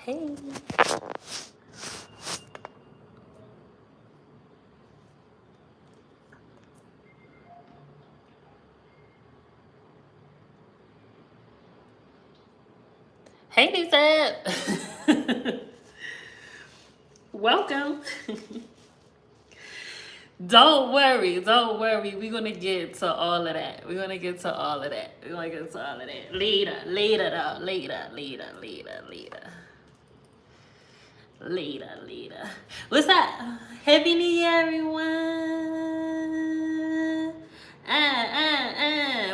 Hey. Hey, Lisa. Welcome. Don't worry. We're going to get to all of that. We're going to get to all of that. Later. What's up? Happy New Year, everyone.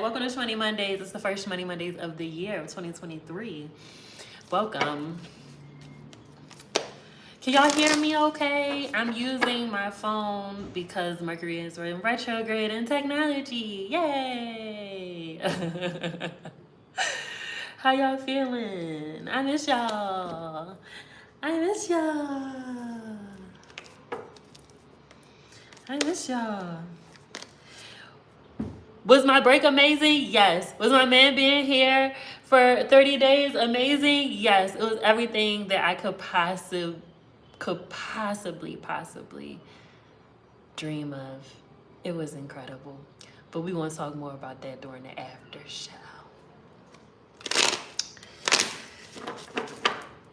Welcome to Schmoney Mondays. It's the first Schmoney Mondays of the year of 2023. Welcome. Can y'all hear me okay? I'm using my phone because Mercury is in retrograde in technology. Yay! How y'all feeling? I miss y'all. Was my break amazing? Yes. Was my man being here for 30 days amazing? Yes. It was everything that I could possibly dream of. It was incredible. But we want to talk more about that during the after show.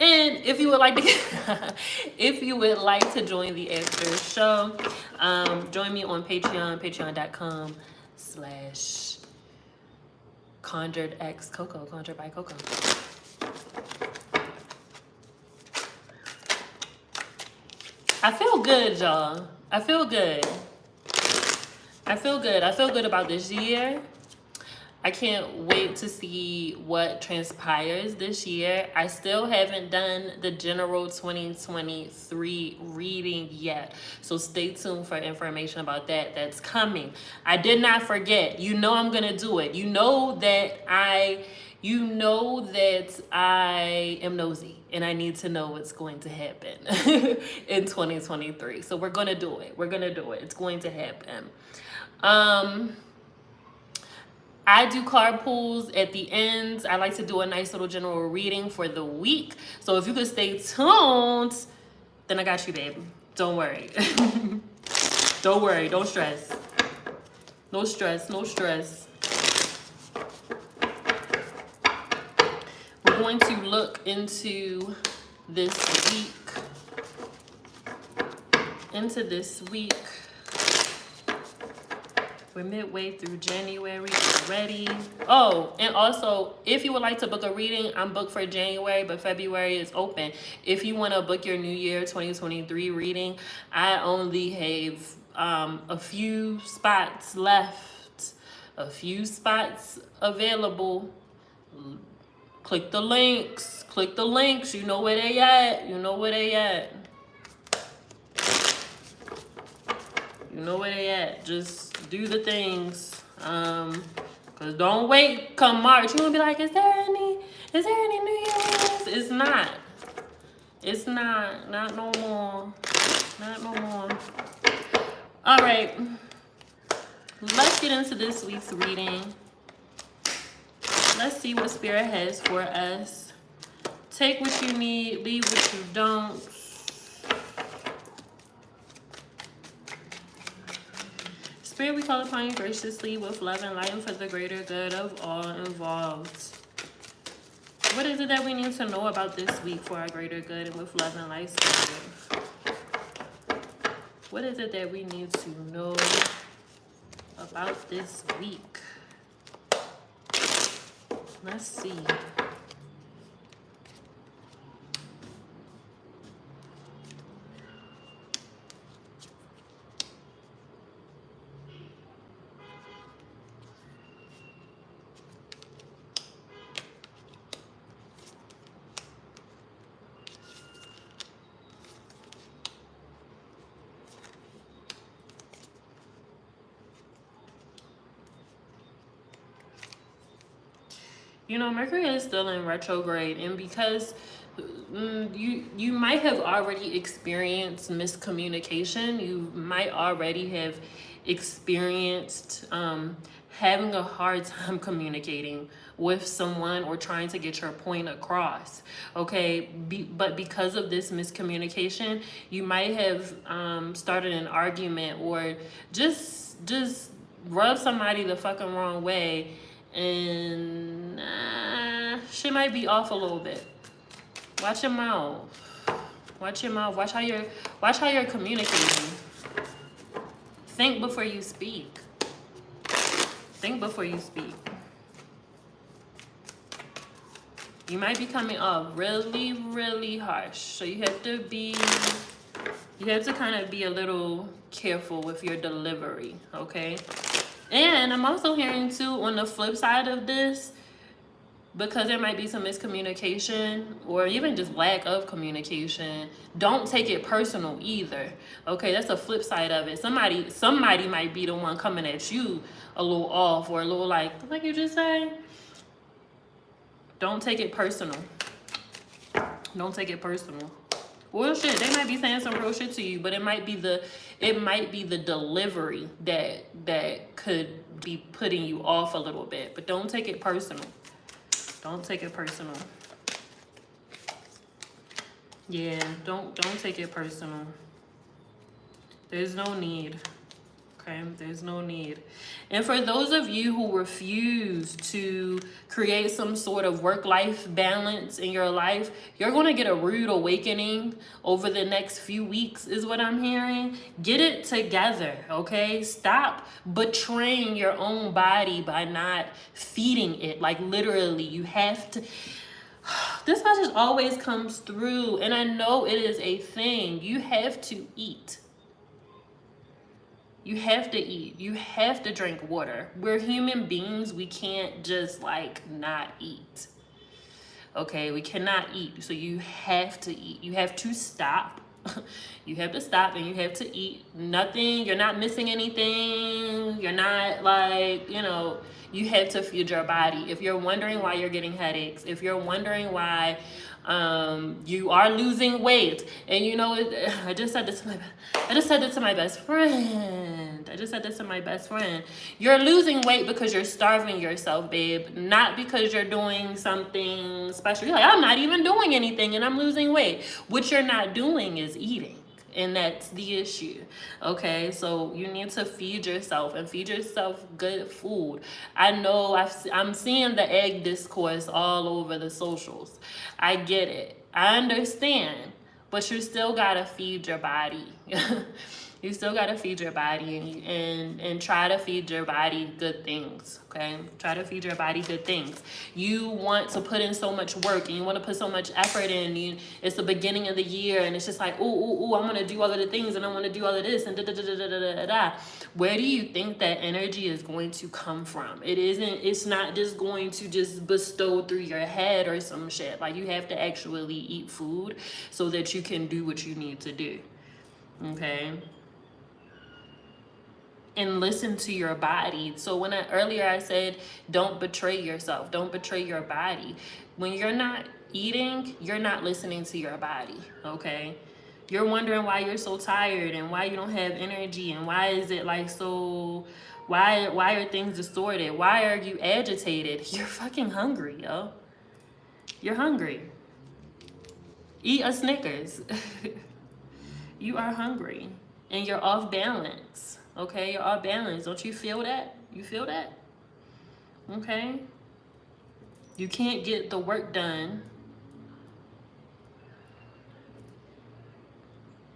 And if you would like to join the after show, join me on Patreon, patreon.com/conjuredxcoco, conjured by Coco. I feel good, y'all. I feel good about this year. I can't wait to see what transpires this year. I still haven't done the general 2023 reading yet. So stay tuned for information about that. That's coming. I did not forget. You know I'm going to do it. You know that I am nosy and I need to know what's going to happen in 2023. So we're going to do it. It's going to happen. I do card pulls at the end. I like to do a nice little general reading for the week. So if you could stay tuned, then I got you, babe. Don't worry. Don't worry. Don't stress. No stress. We're going to look into this week. We're midway through January already. Oh, and also, if you would like to book a reading, I'm booked for January, but February is open. If you want to book your New Year 2023 reading, I only have a few spots left, a few spots available. Click the links. You know where they at. Just do the things. Cause don't wait come March. You're gonna be like, is there any New Year's? It's not. Not no more. All right. Let's get into this week's reading. Let's see what Spirit has for us. Take what you need, leave what you don't. Spirit, we call upon you graciously with love and light for the greater good of all involved. What is it that we need to know about this week for our greater good and with love and light, Spirit? What is it that we need to know about this week? Let's see. You know, Mercury is still in retrograde, and because you might have already experienced miscommunication, you might already have experienced having a hard time communicating with someone or trying to get your point across, okay? But because of this miscommunication, you might have started an argument or just rub somebody the fucking wrong way, and shit might be off a little bit. Watch your mouth. Watch your mouth. Watch how you're communicating. Think before you speak. Think before you speak. You might be coming off really, really harsh. So you have to kind of be a little careful with your delivery, okay? And I'm also hearing too, on the flip side of this, because there might be some miscommunication or even just lack of communication, don't take it personal either, okay? That's the flip side of it. Somebody might be the one coming at you a little off or a little like you just say. Don't take it personal. Don't take it personal. Well, shit, they might be saying some real shit to you, but it might be the delivery that could be putting you off a little bit. But don't take it personal. Don't take it personal. Yeah, don't take it personal. There's no need. Okay, there's no need. And for those of you who refuse to create some sort of work-life balance in your life, you're going to get a rude awakening over the next few weeks, is what I'm hearing. Get it together, okay? Stop betraying your own body by not feeding it. Like, literally, you have to. This message always comes through, and I know it is a thing. You have to eat. You have to eat. You have to drink water. We're human beings. We can't just not eat. Okay, we cannot eat. So you have to eat. You have to stop. You have to stop and you have to eat. Nothing. You're not missing anything. You're not you have to feed your body. If you're wondering why you're getting headaches, if you're wondering why you are losing weight, and I just said this to my best friend. You're losing weight because you're starving yourself, babe, not because you're doing something special. You're like, I'm not even doing anything and I'm losing weight. What you're not doing is eating. And that's the issue, okay? So you need to feed yourself and feed yourself good food. I know I'm seeing the egg discourse all over the socials. I get it. I understand. But you still got to feed your body. You still got to feed your body and try to feed your body good things, okay? Try to feed your body good things. You want to put in so much work and you want to put so much effort in. It's the beginning of the year and it's just like, ooh, I'm going to do all of the things and I want to do all of this and da-da-da-da-da-da-da. Where do you think that energy is going to come from? It's not just going to just bestow through your head or some shit. Like, you have to actually eat food so that you can do what you need to do, okay? And listen to your body. So earlier I said, don't betray yourself. Don't betray your body. When you're not eating, you're not listening to your body, okay? You're wondering why you're so tired and why you don't have energy and why is it why are things distorted? Why are you agitated? You're fucking hungry, yo. You're hungry. Eat a Snickers. You are hungry and you're off balance. Okay, you're off balance. Don't you feel that? You feel that? Okay. You can't get the work done.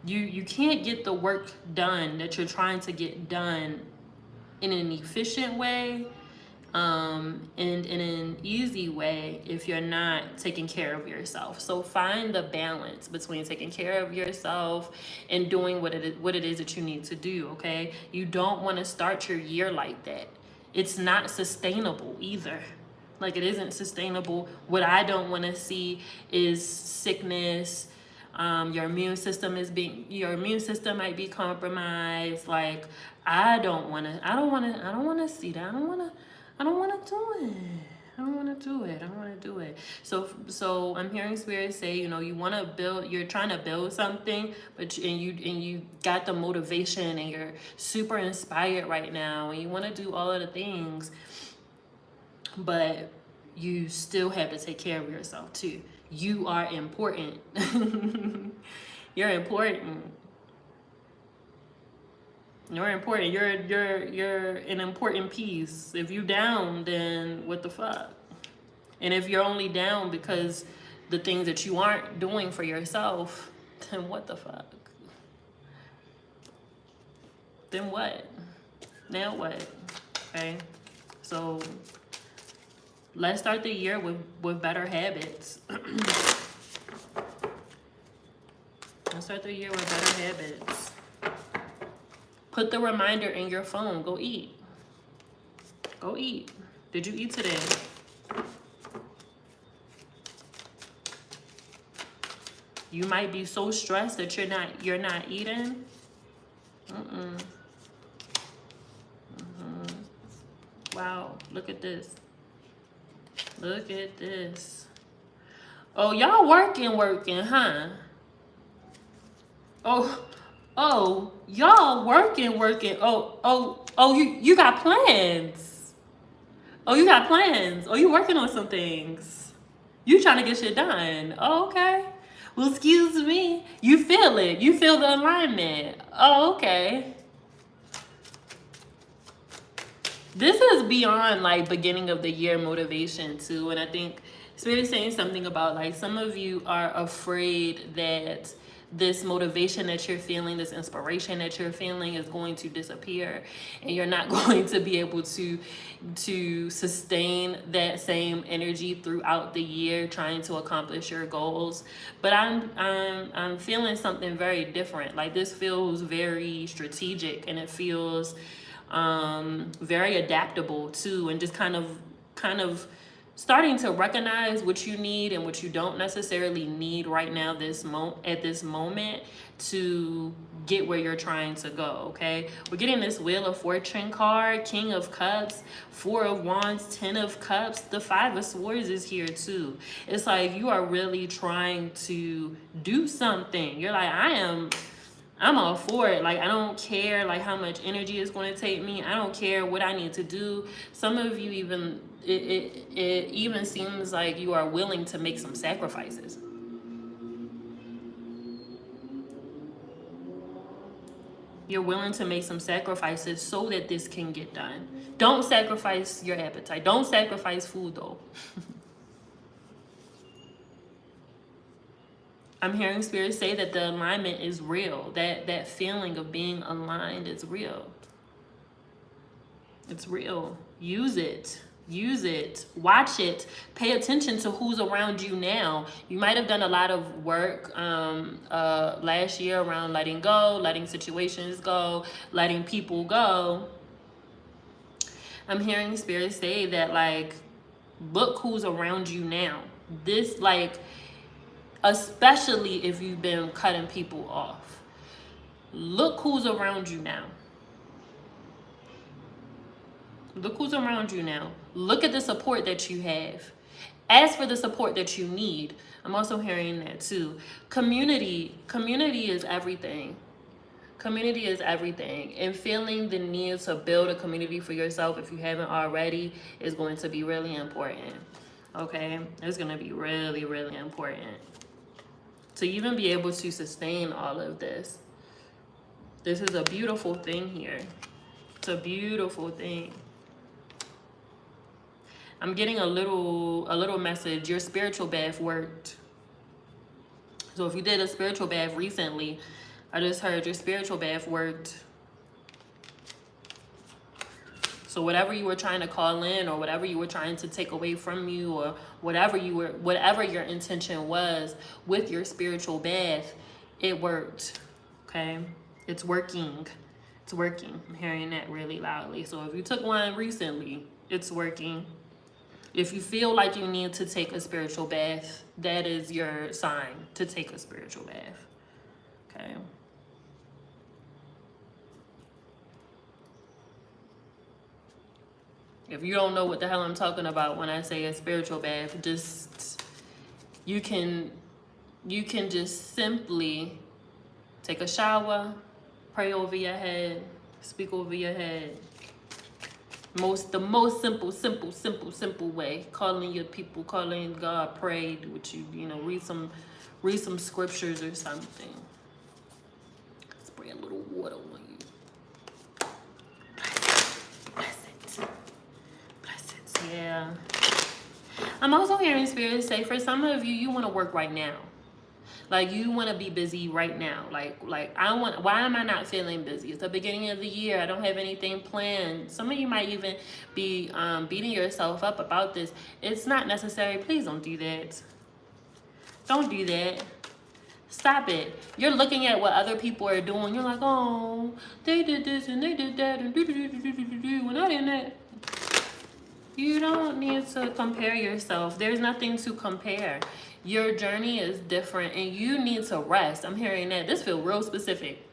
You can't get the work done that you're trying to get done in an efficient way, and in an easy way if you're not taking care of yourself. So find the balance between taking care of yourself and doing what it is that you need to do, okay? You don't want to start your year like that. It's not sustainable either. Like, it isn't sustainable. What I don't want to see is sickness. Your immune system might be compromised. Like, I don't want to see that. I don't want to do it. I don't want to do it. I don't want to do it. So I'm hearing Spirit say, you know, you want to build. You're trying to build something, but you got the motivation, and you're super inspired right now, and you want to do all of the things, but you still have to take care of yourself too. You are important. You're important. You're important. You're an important piece. If you down, then what the fuck? And if you're only down because the things that you aren't doing for yourself, then what the fuck? Then what? Now what? Okay. So let's start the year with better habits. Let's start the year with better habits. Put the reminder in your phone. Go eat. Go eat. Did you eat today? You might be so stressed that you're not eating. Wow, look at this. Look at this. Oh, y'all working, huh? Oh, y'all working. Oh, you got plans. Oh, you got plans. Oh, you working on some things. You trying to get shit done. Oh, okay. Well, excuse me. You feel it. You feel the alignment. Oh, okay. This is beyond like beginning of the year motivation too. And I think Spirit is saying something about like some of you are afraid that this motivation that you're feeling, this inspiration that you're feeling is going to disappear, and you're not going to be able to sustain that same energy throughout the year trying to accomplish your goals. But I'm feeling something very different. Like this feels very strategic, and it feels very adaptable too, and just kind of starting to recognize what you need and what you don't necessarily need right now at this moment to get where you're trying to go. Okay, we're getting this Wheel of Fortune card, King of Cups, Four of Wands, Ten of Cups. The Five of Swords is here too. It's like you are really trying to do something. You're like, I'm all for it. Like, I don't care like how much energy it's going to take me. I don't care what I need to do. Some of you even, it even seems like you are willing to make some sacrifices. You're willing to make some sacrifices so that this can get done. Don't sacrifice your appetite. Don't sacrifice food though. I'm hearing Spirit say that the alignment is real. That feeling of being aligned is real. It's real. Use it. Use it. Watch it. Pay attention to who's around you now. You might have done a lot of work last year around letting go, letting situations go, letting people go. I'm hearing Spirit say that, like, look who's around you now. This, like, especially if you've been cutting people off. Look who's around you now. Look who's around you now. Look at the support that you have. Ask for the support that you need. I'm also hearing that too. Community is everything. Community is everything. And feeling the need to build a community for yourself, if you haven't already, is going to be really important. Okay? It's going to be really, really important to even be able to sustain all of this. This is a beautiful thing here. It's a beautiful thing. I'm getting a little message. Your spiritual bath worked. So if you did a spiritual bath recently, I just heard your spiritual bath worked. So whatever you were trying to call in, or whatever you were trying to take away from you, or whatever your intention was with your spiritual bath, it worked. Okay? It's working. It's working. I'm hearing that really loudly. So if you took one recently, it's working. If you feel like you need to take a spiritual bath, that is your sign to take a spiritual bath. Okay? If you don't know what the hell I'm talking about when I say a spiritual bath, just you can just simply take a shower, pray over your head, speak over your head. The most simple way. Calling your people, calling God, pray, do what you know, read some scriptures or something. Spray a little water on you. Bless it. Yeah. I'm also hearing Spirit say, for some of you, you want to work right now. Like, you want to be busy right now. Like why am I not feeling busy? It's the beginning of the year. I don't have anything planned. Some of you might even be beating yourself up about this. It's not necessary. Please don't do that. Don't do that. Stop it. You're looking at what other people are doing. You're like, oh, they did this and they did that and when I didn't. You don't need to compare yourself. There's nothing to compare. Your journey is different and you need to rest. I'm hearing that. This feels real specific.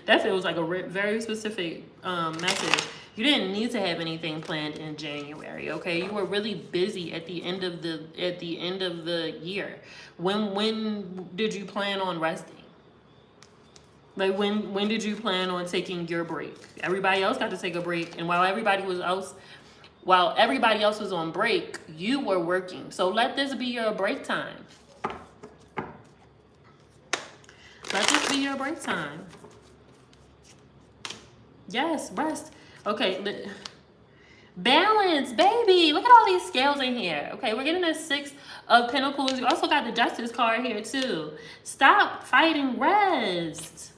That feels like a very specific message. You didn't need to have anything planned in January, okay? You were really busy at the end of the year. When did you plan on resting? Like, when did you plan on taking your break? Everybody else got to take a break, and while everybody else was on break, you were working. So let this be your break time. Let this be your break time. Yes, rest. Okay, balance, baby. Look at all these scales in here. Okay, we're getting a 6 of Pentacles. You also got the Justice card here too. Stop fighting, rest.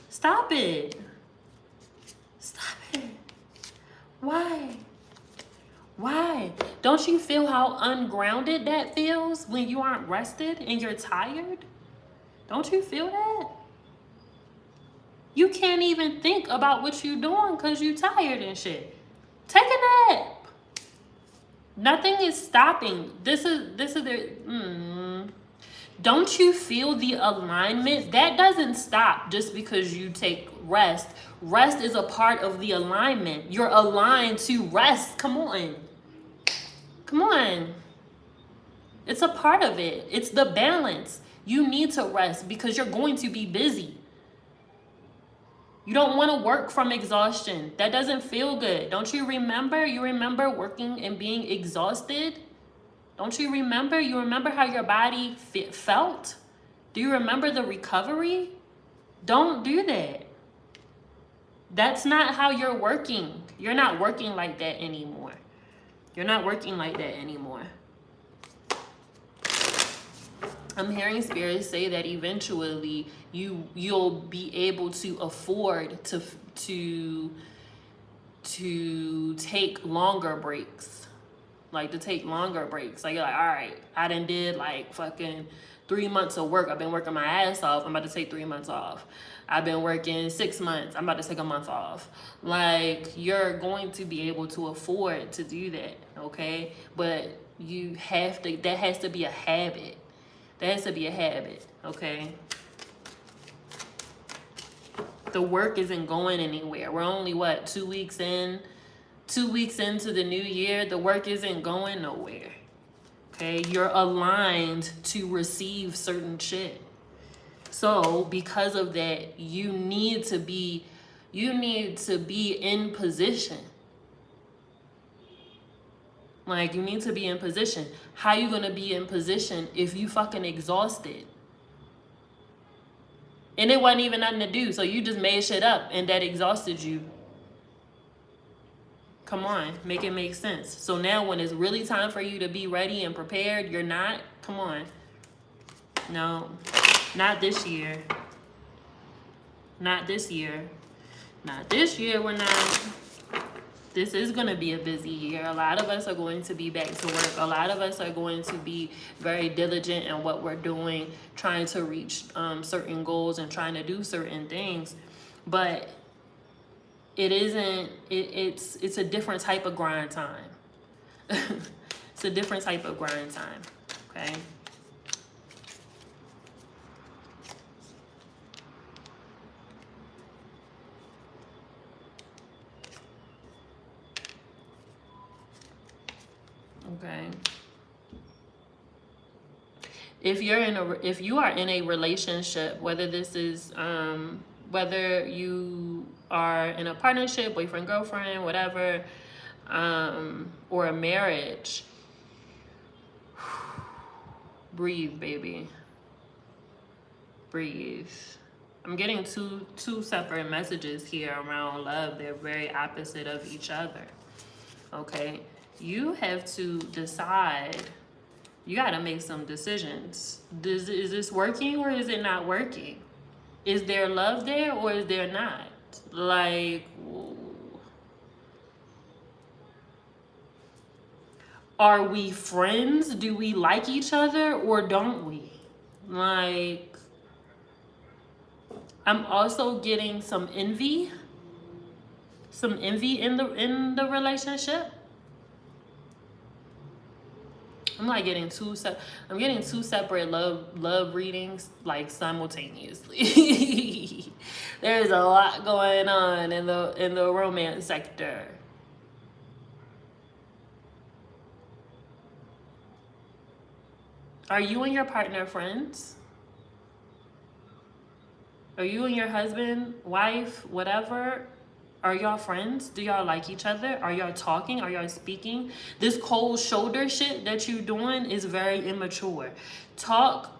Stop it. Stop it. Why? Don't you feel how ungrounded that feels when you aren't rested and you're tired? Don't you feel that? You can't even think about what you're doing because you're tired and shit. Take a nap. Nothing is stopping. This is the Don't you feel the alignment? That doesn't stop just because you take rest. Rest is a part of the alignment. You're aligned to rest. Come on. It's a part of it. It's the balance. You need to rest because you're going to be busy. You don't want to work from exhaustion. That doesn't feel good. Don't you remember? You remember working and being exhausted? Don't you remember? You remember how your body felt? Do you remember the recovery? Don't do that. That's not how you're working. You're not working like that anymore. I'm hearing Spirit say that eventually you'll be able to afford to take longer breaks. Like, to take longer breaks. Like, you're like, all right, I done did like fucking 3 months of work. I've been working my ass off. I'm about to take 3 months off. I've been working 6 months. I'm about to take a month off. Like, you're going to be able to afford to do that, okay? But that has to be a habit. Okay? The work isn't going anywhere. We're only, 2 weeks in? 2 weeks into the new year, the work isn't going nowhere. Okay? You're aligned to receive certain shit. So because of that, you need to be in position. Like, you need to be in position. How you gonna be in position if you fucking exhausted? And it wasn't even nothing to do, so you just made shit up and that exhausted you. Come on, make it make sense. So now when it's really time for you to be ready and prepared, you're not? Come on. No, not this year. Not this year, we're not. This is going to be a busy year. A lot of us are going to be back to work. A lot of us are going to be very diligent in what we're doing, trying to reach certain goals and trying to do certain things. But it's a different type of grind time. It's a different type of grind time, okay? if you are in a relationship, whether this is whether you are in a partnership, boyfriend, girlfriend, whatever, or a marriage, breathe, baby. Breathe. I'm getting two separate messages here around love. They're very opposite of each other. Okay? You have to decide. You got to make some decisions. Is this working or is it not working? Is there love there or is there not? Like, are we friends? Do we like each other or don't we? Like, I'm also getting some envy in the relationship. I'm getting two separate love readings like simultaneously. There's a lot going on in the romance sector. Are you and your partner friends? Are you and your husband, wife, whatever? Are y'all friends? Do y'all like each other? Are y'all talking? Are y'all speaking? This cold shoulder shit that you doing is very immature. Talk.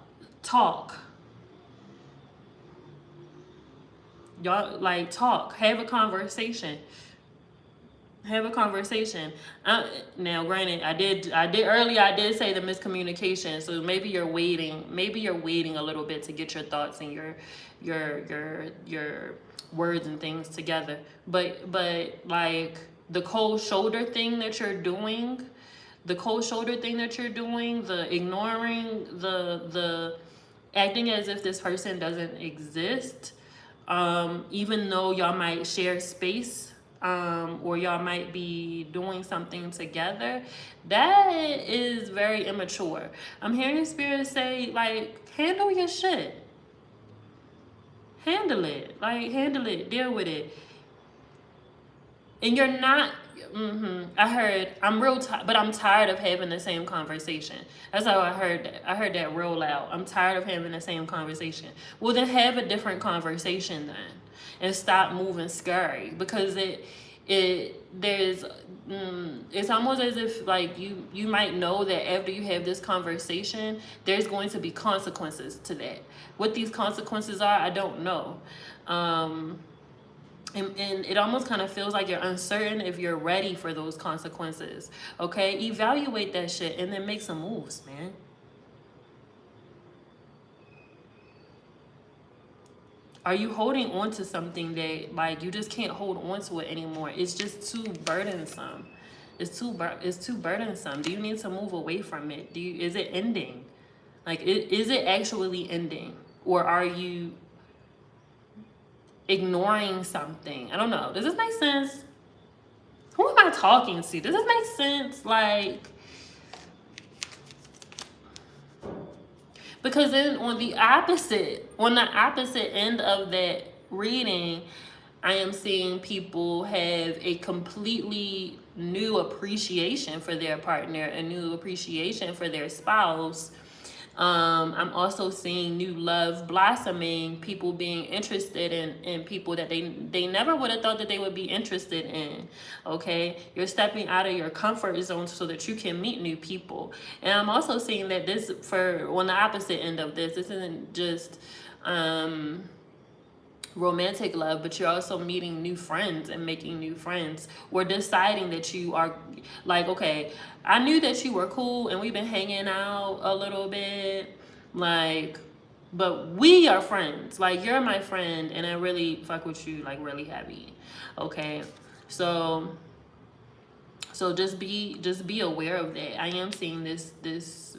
Y'all like talk. Have a conversation. Now, granted, I did earlier. I did say the miscommunication, so maybe you're waiting. Maybe you're waiting a little bit to get your thoughts and your words and things together. But like the cold shoulder thing that you're doing, the ignoring, the acting as if this person doesn't exist, even though y'all might share space. Or y'all might be doing something together, that is very immature. I'm hearing Spirit say, like, handle your shit. Handle it. Deal with it. And you're not, I heard, I'm real tired, but I'm tired of having the same conversation. That's how I heard that. I heard that roll out. I'm tired of having the same conversation. Well, then have a different conversation then. And stop moving scary, because it's almost as if like you might know that after you have this conversation, there's going to be consequences to that. What these consequences are, I don't know. And it almost kind of feels like you're uncertain if you're ready for those consequences. Okay, evaluate that shit and then make some moves, man. Are you holding on to something that like you just can't hold on to it anymore? It's just too burdensome. It's too burdensome. Do you need to move away from it? Is it ending? Like, is it actually ending, or are you ignoring something? I don't know. Does this make sense? Who am I talking to? Does this make sense? Like, because then on the opposite end of that reading, I am seeing people have a completely new appreciation for their partner, a new appreciation for their spouse. I'm also seeing new love blossoming, people being interested in people that they never would have thought that they would be interested in. Okay, you're stepping out of your comfort zone so that you can meet new people. And I'm also seeing that this, for on the opposite end of this isn't just romantic love, but you're also meeting new friends and making new friends. We're deciding that you are like, okay, I knew that you were cool and we've been hanging out a little bit, like, but we are friends. Like, you're my friend and I really fuck with you, like, really heavy. Okay, so just be aware of that. I am seeing this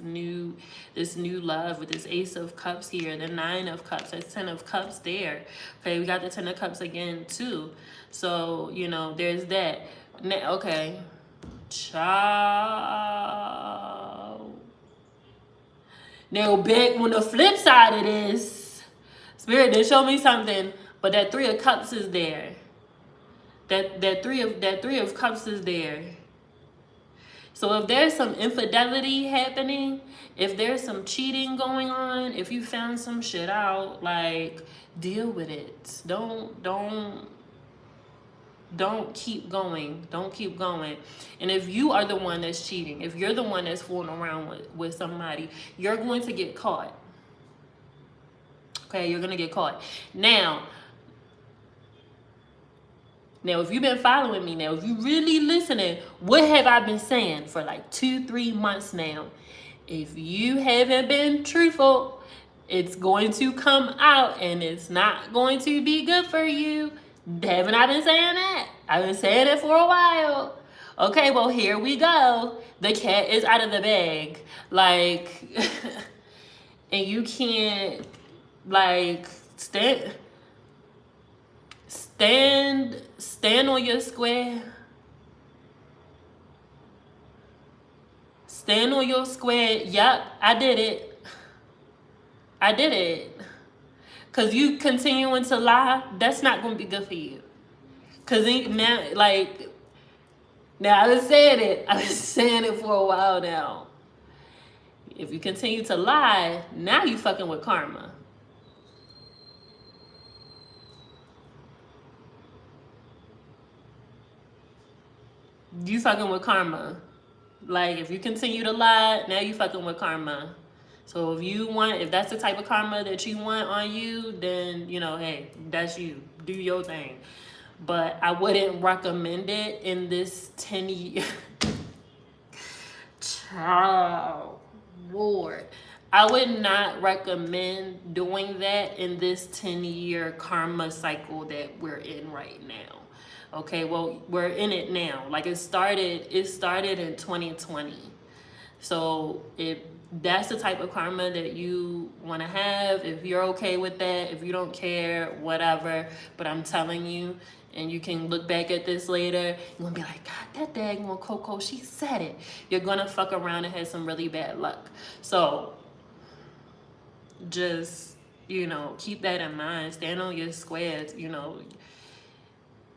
new love with this Ace of Cups here, the 9 of Cups, that's 10 of Cups there. Okay, we got the 10 of Cups again too. So, you know, there's that. Okay, ciao. Now back on the flip side of this, Spirit did show me something, but that 3 of Cups is there. That three of Cups is there. So if there's some infidelity happening, if there's some cheating going on, if you found some shit out, like, deal with it. Don't keep going. Don't keep going. And if you are the one that's cheating, if you're the one that's fooling around with somebody, you're going to get caught. Okay, you're going to get caught. Now, if you've been following me now, if you really listening, what have I been saying for like 2-3 months now? If you haven't been truthful, it's going to come out and it's not going to be good for you. Haven't I been saying that? I've been saying it for a while. Okay, well, here we go. The cat is out of the bag. Like, and you can't, like, stand on your square. Stand on your square. Yep, I did it. Because you continuing to lie, that's not going to be good for you. Because now, like, now I've been saying it for a while now. If you continue to lie, now you fucking with karma. You fucking with karma. Like, if you continue to lie, now you fucking with karma. So if that's the type of karma that you want on you, then, hey, that's you. Do your thing. But I wouldn't recommend it in this 10-year. Child, Lord. I would not recommend doing that in this 10-year karma cycle that we're in right now. Okay, well, we're in it now. Like, it started in 2020. So if that's the type of karma that you want to have, if you're okay with that, if you don't care, whatever. But I'm telling you, and you can look back at this later, you're going to be like, God, that daggone Coco, she said it. You're going to fuck around and have some really bad luck. So just, keep that in mind. Stand on your squares,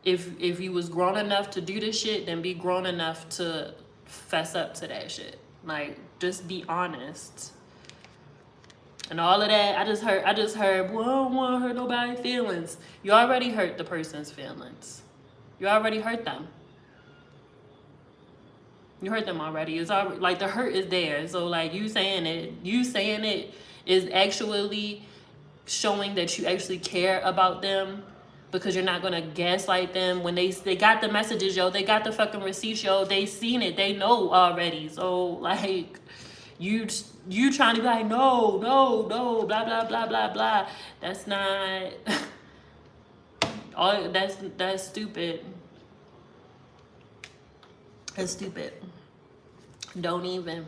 If you was grown enough to do this shit, then be grown enough to fess up to that shit. Like, just be honest. And all of that, I just heard, well, I don't want to hurt nobody's feelings. You already hurt the person's feelings. You already hurt them. You hurt them already. It's already, like, the hurt is there. So, like, you saying it is actually showing that you actually care about them, because you're not gonna gaslight them when they got the messages, yo. They got the fucking receipts, yo. They seen it. They know already. So, like, you trying to be like, no, blah blah blah blah blah. That's not. That's stupid. That's stupid. Don't even.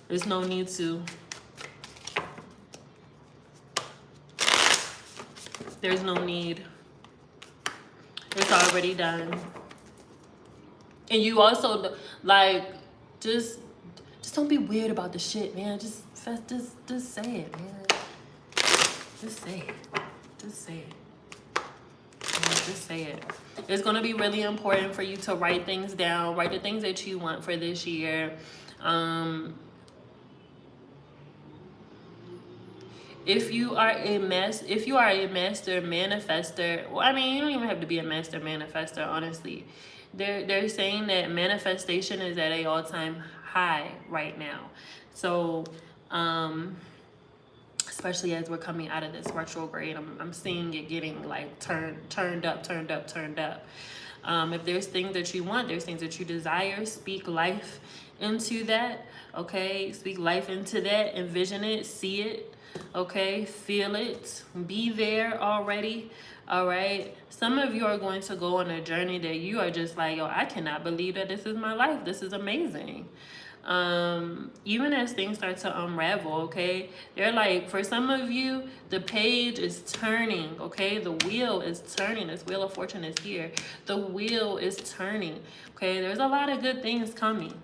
There's no need to. There's no need. It's already done. And you also, like, just don't be weird about the shit, man. Just say it, man. Just say it. Just say it. It's going to be really important for you to write things down. Write the things that you want for this year. If you are a master manifester, well, I mean, you don't even have to be a master manifester, honestly. They're saying that manifestation is at an all-time high right now. So, especially as we're coming out of this retrograde, I'm seeing it getting like turned up. If there's things that you want, there's things that you desire, speak life into that. Okay, speak life into that, envision it, see it. Okay, feel it, be there already. All right, some of you are going to go on a journey that you are just like, yo, I cannot believe that this is my life. This is amazing. Even as things start to unravel, okay, they're like, for some of you, the page is turning. Okay, the wheel is turning. This wheel of fortune is here. The wheel is turning. Okay, there's a lot of good things coming.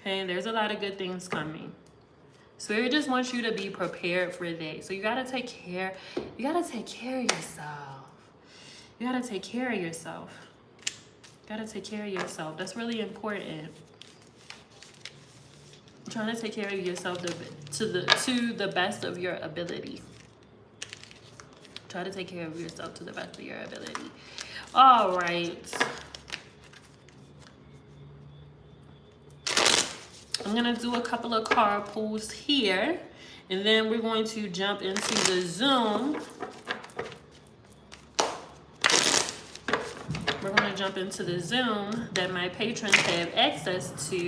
Okay, there's a lot of good things coming. Spirit just wants you to be prepared for that. So you gotta take care. You gotta take care of yourself. You gotta take care of yourself. You gotta take care of yourself. That's really important. Trying to take care of yourself to the best of your ability. Try to take care of yourself to the best of your ability. All right. I'm going to do a couple of card pulls here. And then we're going to jump into the Zoom. We're going to jump into the Zoom that my patrons have access to.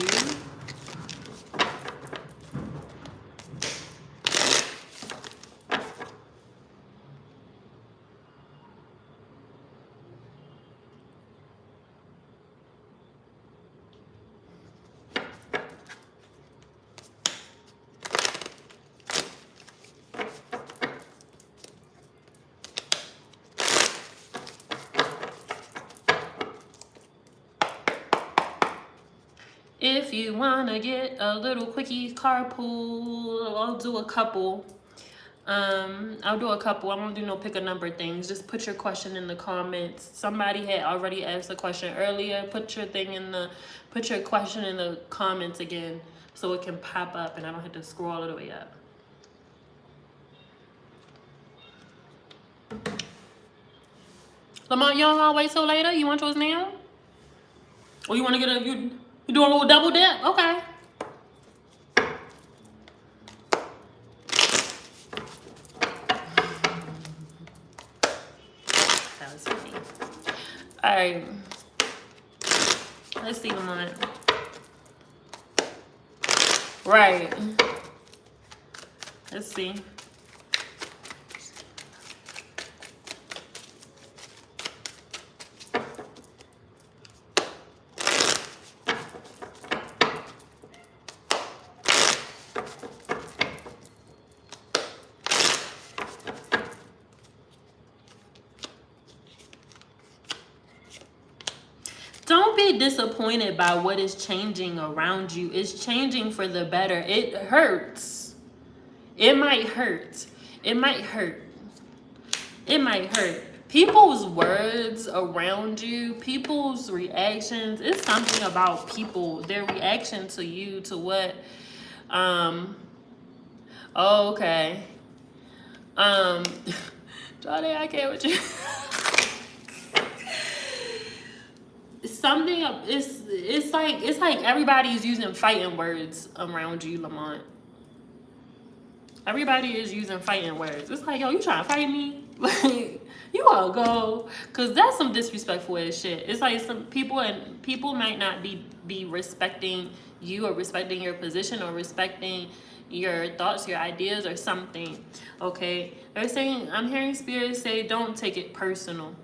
If you want to get a little quickie card pull, I'll do a couple. I'll do a couple. I won't do no pick a number things. Just put your question in the comments. Somebody had already asked a question earlier. Put your question in the comments again so it can pop up and I don't have to scroll all the way up. Lamont, you don't want to wait till later? You want yours now? Or you want to get you doing a little double dip? Okay. That was funny. All right. Let's see, Lamont. Right. Let's see. Don't be disappointed by what is changing around you. It's changing for the better. It hurts. It might hurt. It might hurt. It might hurt. People's words around you, people's reactions, it's something about people, their reaction to you, to what, okay. Johnny, I can't with you. Something, it's like everybody's using fighting words around you, Lamont. Everybody is using fighting words. It's like, yo, you trying to fight me? Like, you all go, cause that's some disrespectful ass shit. It's like some people might not be respecting you or respecting your position or respecting your thoughts, your ideas, or something. Okay, they're saying, I'm hearing Spirit say, don't take it personal.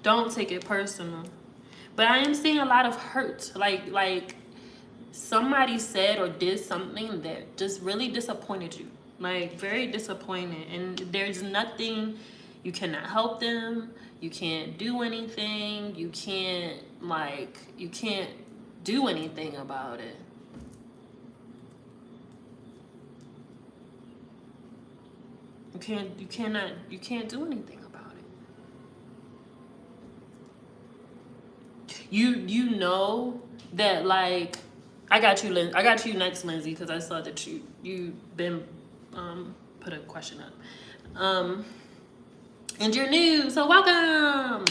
Don't take it personal. But I am seeing a lot of hurt. Like somebody said or did something that just really disappointed you. Like very disappointed. And there's nothing, you cannot help them. You can't do anything. You can't do anything about it. You can't do anything about it. You know that, like, I got you next, Lindsay, because I saw that you've been put a question up. And you're new, so welcome.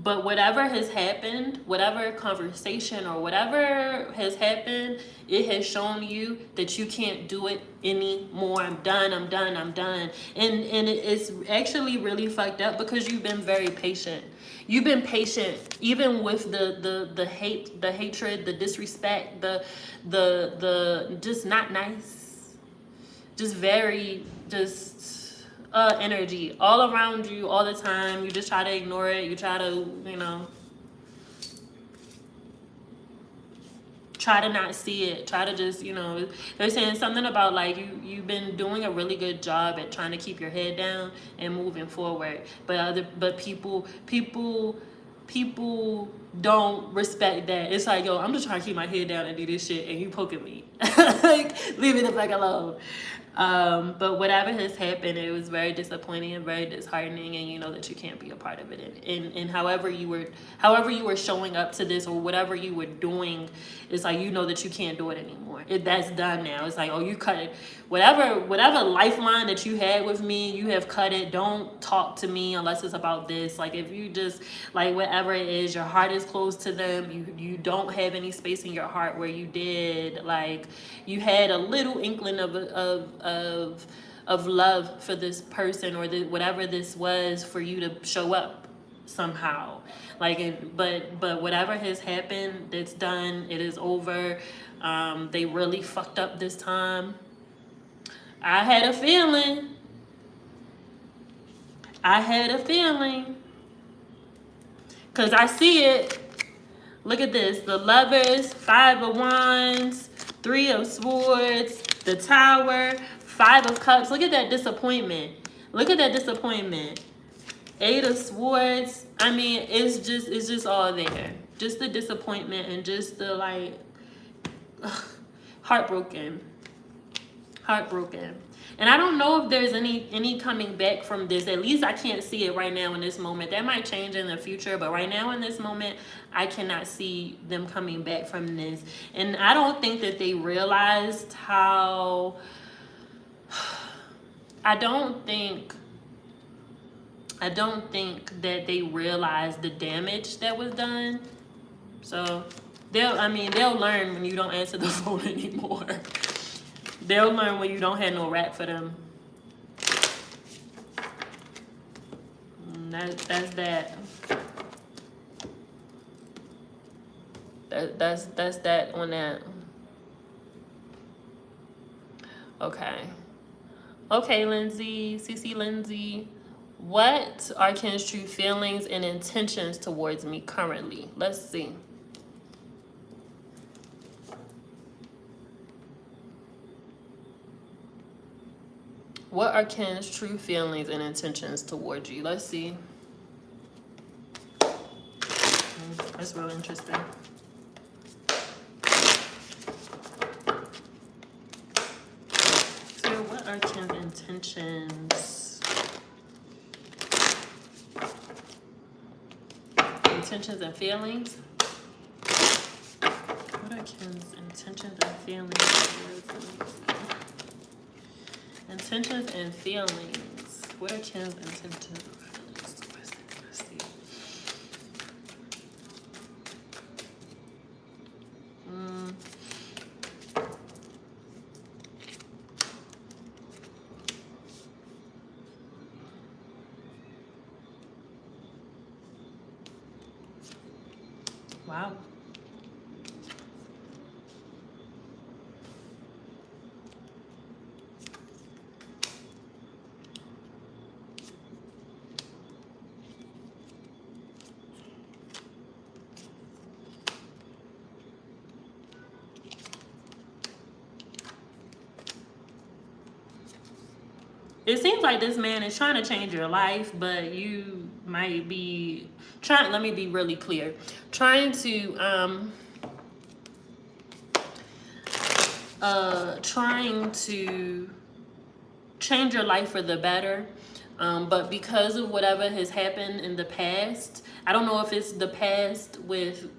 But whatever has happened, whatever conversation or whatever has happened, it has shown you that you can't do it anymore. I'm done. And it's actually really fucked up because you've been very patient. You've been patient even with the hate, the hatred, the disrespect, the just not nice. Just very energy all around you all the time. You just try to ignore it. You try to, try to not see it. Try to just, they're saying something about like you've been doing a really good job at trying to keep your head down and moving forward. But people don't respect that. It's like, yo, I'm just trying to keep my head down and do this shit and you poking me. Like, leave me the fuck alone. But whatever has happened, it was very disappointing and very disheartening, and you know that you can't be a part of it. And however you were showing up to this, or whatever you were doing, it's like, you know that you can't do it anymore. That's done now. It's like, oh, you cut it. Whatever lifeline that you had with me, you have cut it. Don't talk to me unless it's about this. Like, if you just, like, whatever it is, your heart is closed to them. You don't have any space in your heart where you did. Like, you had a little inkling of love for this person, or whatever this was, for you to show up somehow. Like, but whatever has happened, it's done. It is over. They really fucked up this time. I had a feeling. Because I see it. Look at this. The Lovers, 5 of Wands, 3 of Swords, the Tower, 5 of Cups. Look at that disappointment. 8 of Swords. I mean, it's just all there. Just the disappointment, and just the, like, heartbroken. And I don't know if there's any coming back from this. At least I can't see it right now in this moment. That might change in the future, but right now in this moment, I cannot see them coming back from this. And I don't think that they realized how... I don't think that they realized the damage that was done. So they'll learn when you don't answer the phone anymore. They'll learn when you don't have no rap for them. That's that. That's that on that. Okay, Lindsay, CC Lindsay. What are Ken's true feelings and intentions towards me currently? Let's see. What are Ken's true feelings and intentions towards you? Let's see. That's real interesting. So what are Ken's intentions? Intentions and feelings? What are Ken's intentions and feelings towards me? Intentions and feelings. What are Ken's intentions and feelings? Let's see. Wow. It seems like this man is trying to change your life, but you might be trying, let me be really clear, trying to change your life for the better. But because of whatever has happened in the past, I don't know if it's the past with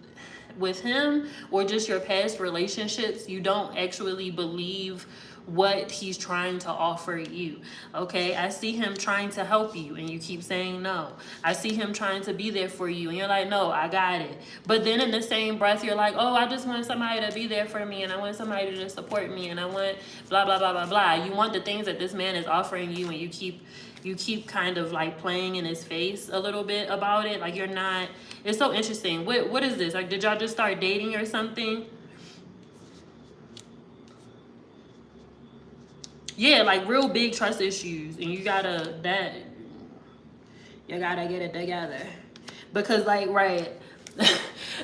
him or just your past relationships, you don't actually believe what he's trying to offer you. Okay, I see him trying to help you and you keep saying no. I see him trying to be there for you and you're like, no, I got it. But then in the same breath, you're like, oh, I just want somebody to be there for me, and I want somebody to support me, and I want blah blah blah blah blah. You want the things that this man is offering you, and you keep kind of like playing in his face a little bit about it. Like, you're not. It's so interesting. What is this? Like, did y'all just start dating or something? Yeah, like real big trust issues, and you gotta get it together, because like, right,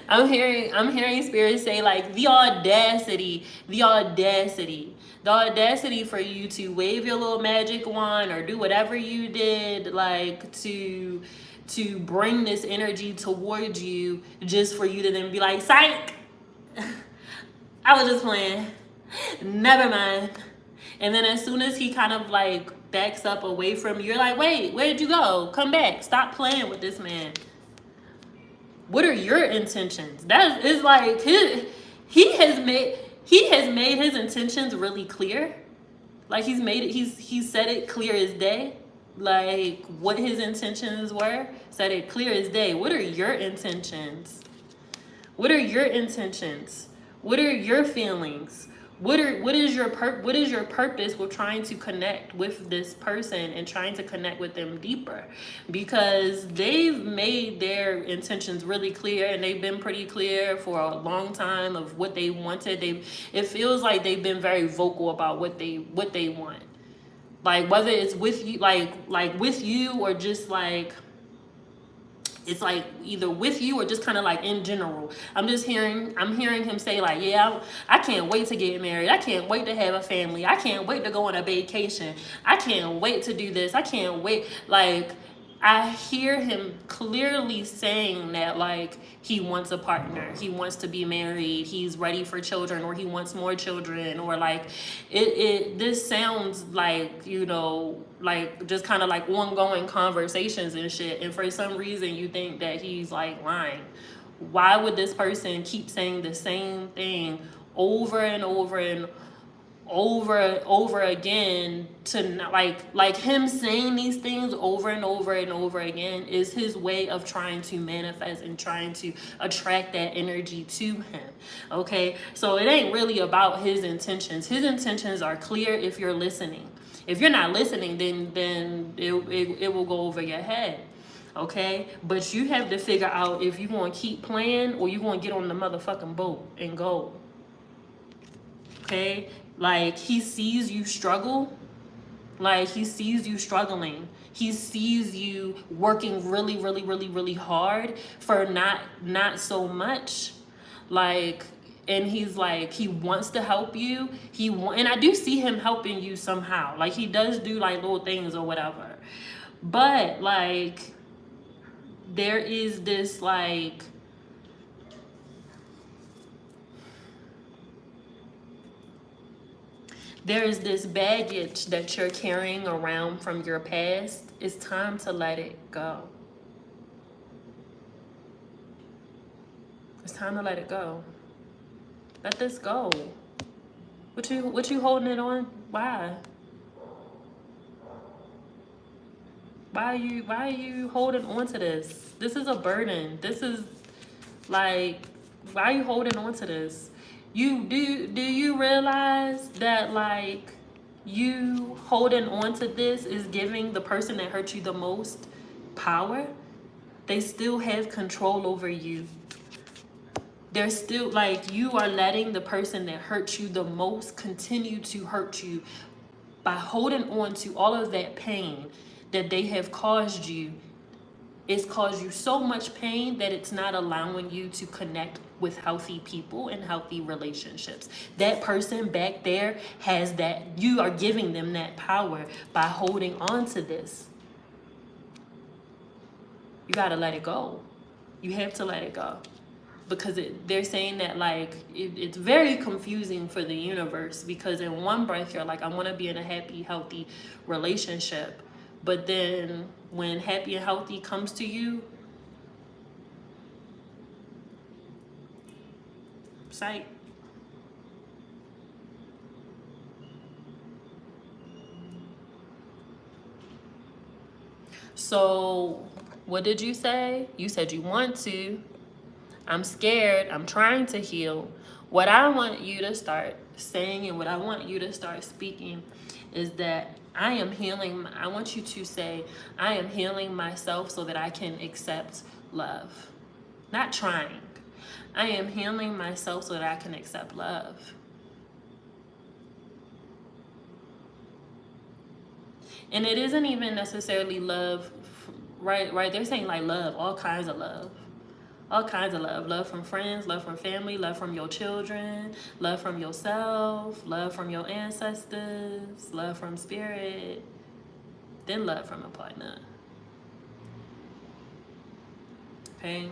I'm hearing spirit say, like, the audacity for you to wave your little magic wand or do whatever you did, like to bring this energy towards you, just for you to then be like, psych, I was just playing, never mind. And then as soon as he kind of like backs up away from you, you're like, wait, where'd you go? Come back. Stop playing with this man. What are your intentions? That is like he has made his intentions really clear. Like he's said it clear as day. Like what his intentions were, said it clear as day. What are your intentions? What are your intentions? What are your feelings? What is your purpose with trying to connect with this person and trying to connect with them deeper? Because they've made their intentions really clear, and they've been pretty clear for a long time of what they wanted. It feels like they've been very vocal about what they want. Like whether it's with you, like with you, or just like it's like either with you or just kind of like in general. I'm hearing him say like, yeah, I can't wait to get married. I can't wait to have a family. I can't wait to go on a vacation. I can't wait to do this. I can't wait. Like, I hear him clearly saying that like he wants a partner, he wants to be married, he's ready for children, or he wants more children, or like this sounds like, you know, like just kind of like ongoing conversations and shit. And for some reason you think that he's like lying. Why would this person keep saying the same thing over and over and over again? To not, like him saying these things over and over and over again is his way of trying to manifest and trying to attract that energy to him. Okay, so it ain't really about his intentions. His intentions are clear if you're listening. If you're not listening, then it will go over your head. Okay, but you have to figure out if you want to keep playing or you want to get on the motherfucking boat and go. Okay, like he sees you struggle, like he sees you struggling, he sees you working really, really, really, really hard for not so much, like, and he's like, he wants to help you, and I do see him helping you somehow, like he does do like little things or whatever, but like there is this like, there is this baggage that you're carrying around from your past. It's time to let it go. It's time to let it go. Let this go. What you holding it on? Why? Why are you holding on to this? This is a burden. This is like, why are you holding on to this? Do you realize that like you holding on to this is giving the person that hurt you the most power? They still have control over you. They're still like, you are letting the person that hurt you the most continue to hurt you by holding on to all of that pain that they have caused you. It's caused you so much pain that it's not allowing you to connect with healthy people and healthy relationships. That person back there has that, you are giving them that power by holding on to this. You gotta let it go. You have to let it go. Because they're saying that like, it's very confusing for the universe, because in one breath you're like, I wanna be in a happy, healthy relationship. But then when happy and healthy comes to you, psych. So what did you say? You said you want to. I'm scared. I'm trying to heal. What I want you to start saying and what I want you to start speaking is that I am healing. I want you to say, I am healing myself so that I can accept love. Not trying. I am healing myself so that I can accept love. And it isn't even necessarily love, right? They're saying like love, all kinds of love. All kinds of love. Love from friends, love from family, love from your children, love from yourself, love from your ancestors, love from spirit, then love from a partner. Okay?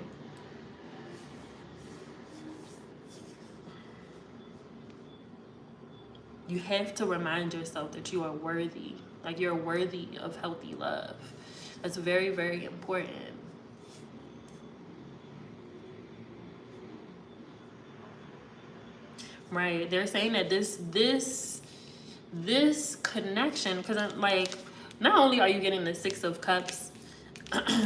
You have to remind yourself that you are worthy. Like, you're worthy of healthy love. That's very, very important. Right? They're saying that this connection, because I'm like, not only are you getting the Six of Cups,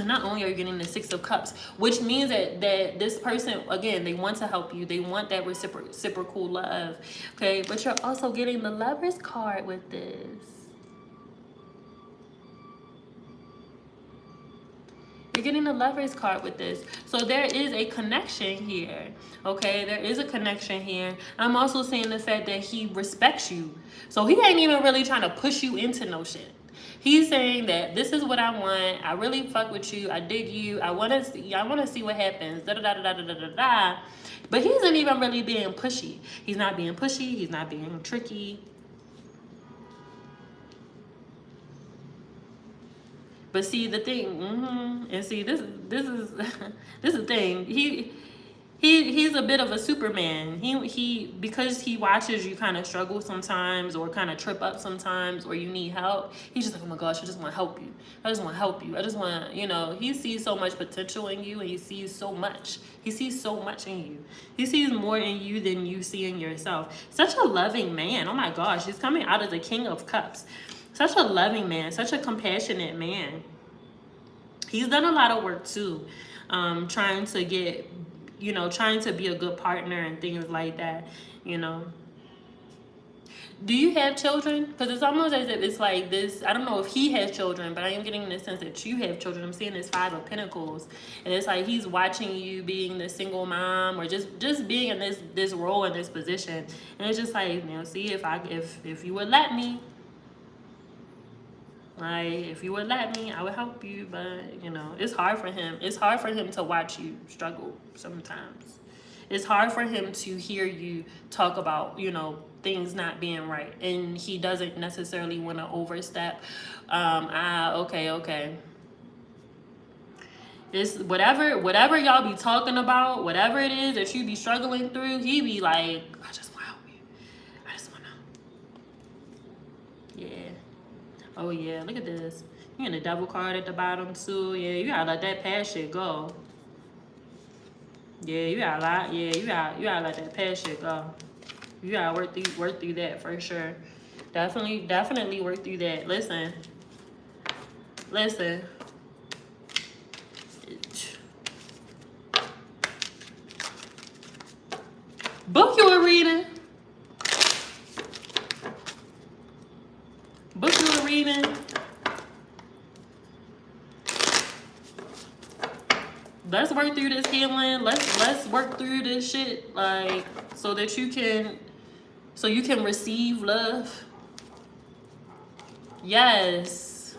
not only are you getting the Six of Cups, which means that this person, again, they want to help you. They want that reciprocal love. Okay, but you're also getting the Lovers card with this. You're getting the Lovers card with this. So there is a connection here. Okay, there is a connection here. I'm also seeing the fact that he respects you. So he ain't even really trying to push you into no shit. He's saying that this is what I want. I really fuck with you. I dig you. I want to see what happens. Da da da da da da da da. But he isn't even really being pushy. He's not being pushy. He's not being tricky. But see the thing, and see this is this is the thing. He's a bit of a Superman. He because he watches you kind of struggle sometimes, or kind of trip up sometimes, or you need help. He's just like, oh my gosh, I just want to help you. I just want to help you. I just want to, you know. He sees so much potential in you, and he sees so much. He sees so much in you. He sees more in you than you see in yourself. Such a loving man. Oh my gosh, he's coming out as the King of Cups. Such a loving man, such a compassionate man. He's done a lot of work too, trying to get, you know, trying to be a good partner and things like that, you know. Do you have children? Because it's almost as if it's like this. I don't know if he has children, but I am getting the sense that you have children. I'm seeing this Five of Pentacles, and it's like he's watching you being the single mom, or just being in this role, in this position, and it's just like, you know, see, if you would let me. Like, if you would let me, I would help you. But, you know, it's hard for him. It's hard for him to watch you struggle sometimes. It's hard for him to hear you talk about, you know, things not being right. And he doesn't necessarily want to overstep. Okay. It's whatever y'all be talking about, whatever it is that you be struggling through, he be like, I just want to help you. I just want to. Yeah. Oh yeah, look at this. You in the Devil card at the bottom too. Yeah, you gotta let that past shit go. Yeah, you gotta let that past shit go. You gotta work through that for sure. Definitely work through that. Listen. Book you a reading. Let's work through this healing. Let's work through this shit, like, so that you can receive love. Yes.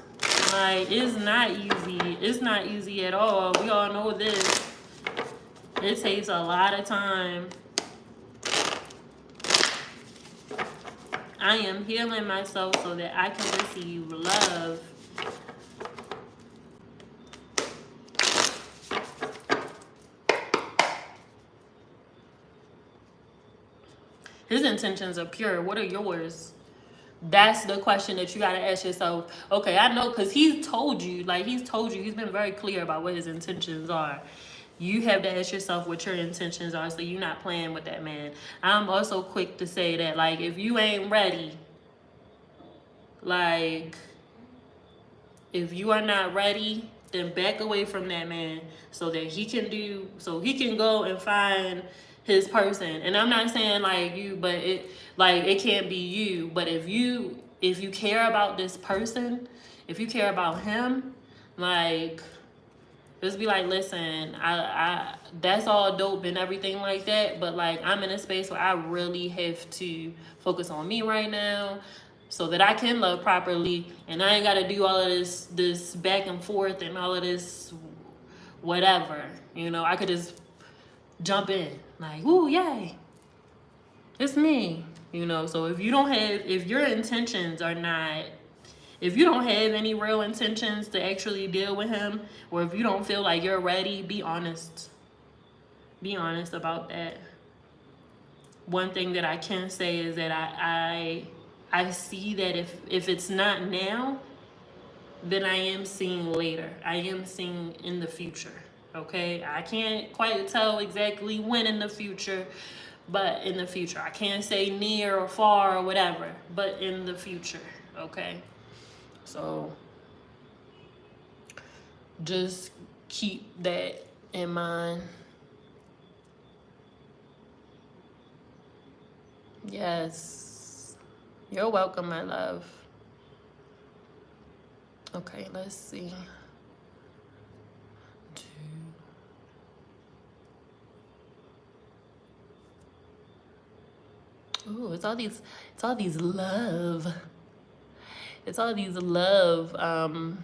Like, it's not easy. It's not easy at all. We all know this. It takes a lot of time. I am healing myself so that I can receive love. His intentions are pure. What are yours? That's the question that you got to ask yourself. Okay, I know, because he's told you, he's been very clear about what his intentions are. You have to ask yourself what your intentions are, so you're not playing with that man. I'm also quick to say that, like, if you ain't ready, like, if you are not ready, then back away from that man so that he can go and find his person. And I'm not saying like you, but it can't be you. But if you care about this person, if you care about him, like, just be like, listen, I that's all dope and everything like that, but like, I'm in a space where I really have to focus on me right now so that I can love properly, and I ain't gotta do all of this back and forth and all of this whatever. You know, I could just jump in like, ooh, yay, it's me. You know, so if your intentions are not, if you don't have any real intentions to actually deal with him, or if you don't feel like you're ready, be honest. Be honest about that. One thing that I can say is that I see that if it's not now, then I am seeing later. I am seeing in the future. Okay, I can't quite tell exactly when in the future, but in the future. I can't say near or far or whatever, but in the future. Okay, so just keep that in mind. Yes, you're welcome, my love. Okay, let's see. Ooh, it's all these love. It's all these love. Oh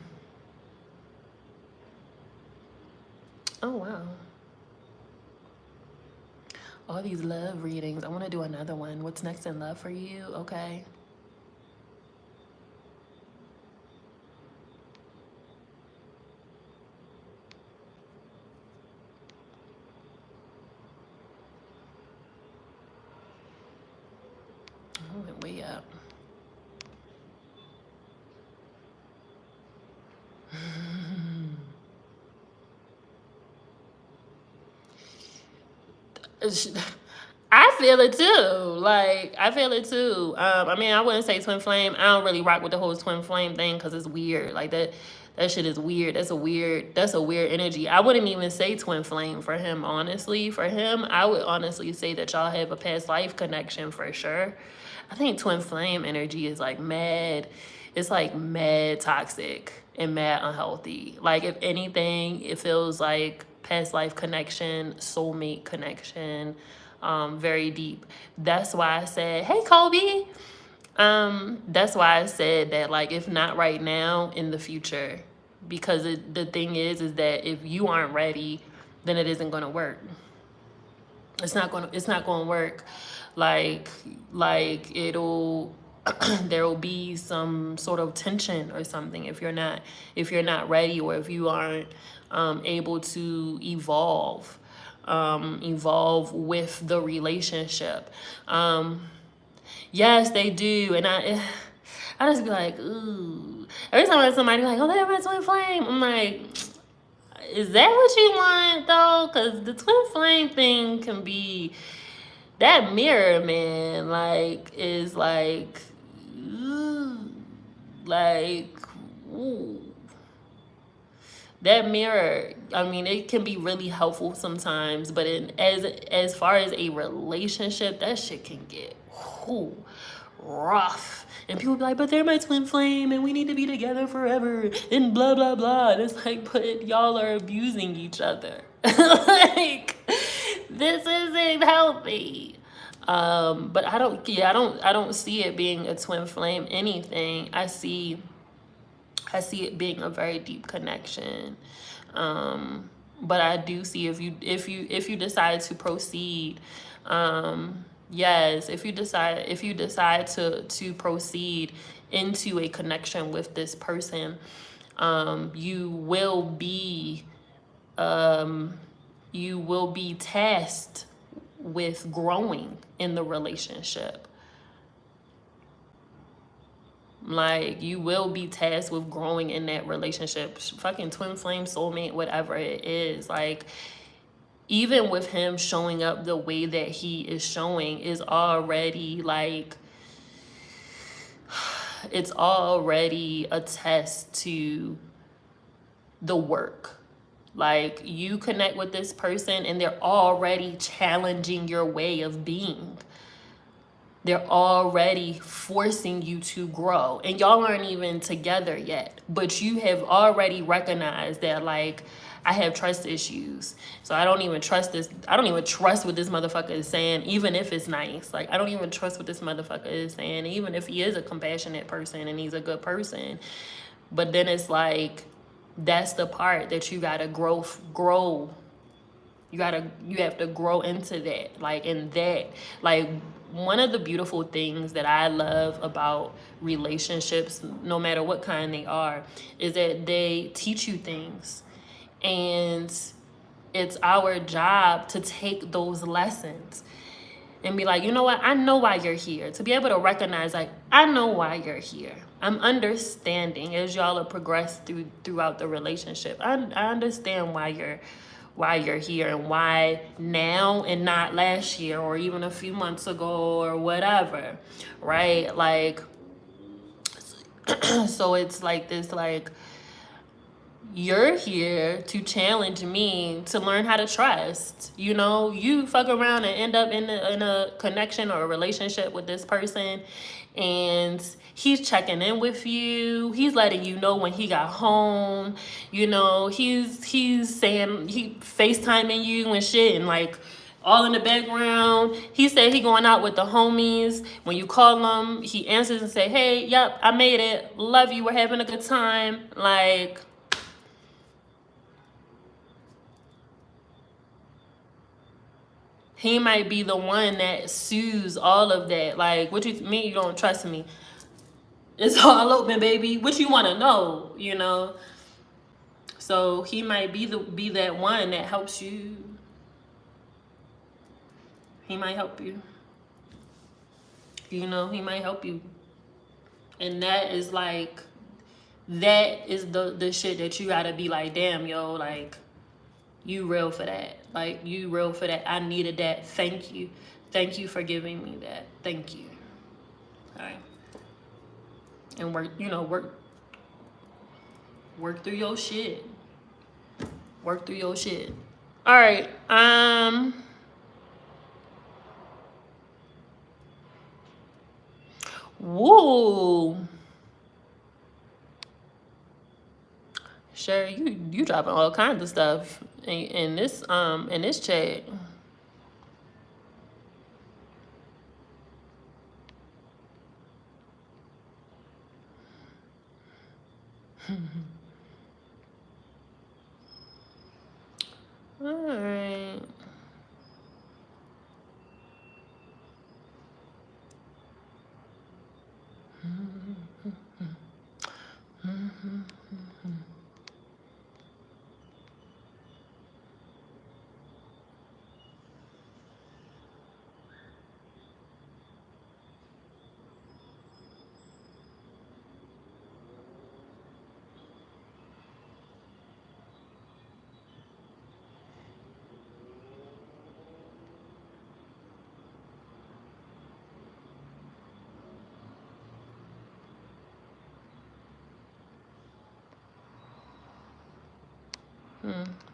wow. All these love readings. I want to do another one. What's next in love for you? Okay. I went way up. I feel it too. Like, I feel it too. I mean, I wouldn't say twin flame. I don't really rock with the whole twin flame thing because it's weird. Like that shit is weird. That's a weird energy. I wouldn't even say twin flame for him, honestly. For him, I would honestly say that y'all have a past life connection for sure. I think twin flame energy is like mad. It's like mad toxic and mad unhealthy. Like, if anything, it feels like past life connection, soulmate connection, very deep. That's why I said, hey, Kobe. That's why I said that, like, if not right now, in the future. Because the thing is that if you aren't ready, then it isn't going to work. It's not going to work. Like it'll there will be some sort of tension or something if you're not ready, or if you aren't able to evolve with the relationship. Yes, they do. And I just be like, ooh. Every time I have somebody like, oh, they're my twin flame, I'm like, is that what you want though? Because the twin flame thing can be, that mirror, man, like, is like, ooh, like, ooh. That mirror, I mean, it can be really helpful sometimes, but as far as a relationship, that shit can get rough. And people be like, but they're my twin flame and we need to be together forever and blah, blah, blah. And it's like, but y'all are abusing each other. Like, this isn't healthy. But I don't see it being a twin flame anything. I see it being a very deep connection. But I do see if you decide to proceed, yes, if you decide to proceed into a connection with this person, you will be tasked with growing in the relationship. Like, you will be tasked with growing in that relationship. Fucking twin flame, soulmate, whatever it is. Like, even with him showing up the way that he is showing is already like, it's already a test to the work. Like, you connect with this person and they're already challenging your way of being. They're already forcing you to grow. And y'all aren't even together yet. But you have already recognized that, like, I have trust issues. So I don't even trust this. I don't even trust what this motherfucker is saying, even if it's nice. Like, I don't even trust what this motherfucker is saying, even if he is a compassionate person and he's a good person. But then it's like, that's the part that you gotta grow. You have to grow into that. Like, in that, like, one of the beautiful things that I love about relationships, no matter what kind they are, is that they teach you things. And it's our job to take those lessons. and be like, you know what, I know why you're here. To be able to recognize, like, I know why you're here. I'm understanding as y'all are progressed throughout the relationship. I understand why you're here, and why now and not last year or even a few months ago or whatever, right? Like, so it's like this, like, you're here to challenge me to learn how to trust. You know, you fuck around and end up in a connection or a relationship with this person, and he's checking in with you. He's letting you know when he got home. You know, he's saying, he FaceTiming you and shit, and like all in the background. He said he going out with the homies. When you call him, he answers and say, hey, yep, I made it. Love you. We're having a good time. Like, he might be the one that soothes all of that. Like, what you mean you don't trust me? It's all open, baby. What you want to know, you know? So he might be that one that helps you. He might help you. You know, he might help you. And that is like, that is the shit that you gotta be like, damn, yo, like, you real for that. Like, you real for that. I needed that. Thank you. Thank you for giving me that. Thank you. All right. And work through your shit. Work through your shit. All right. Woo. Sure, you dropping all kinds of stuff in this chat. All right.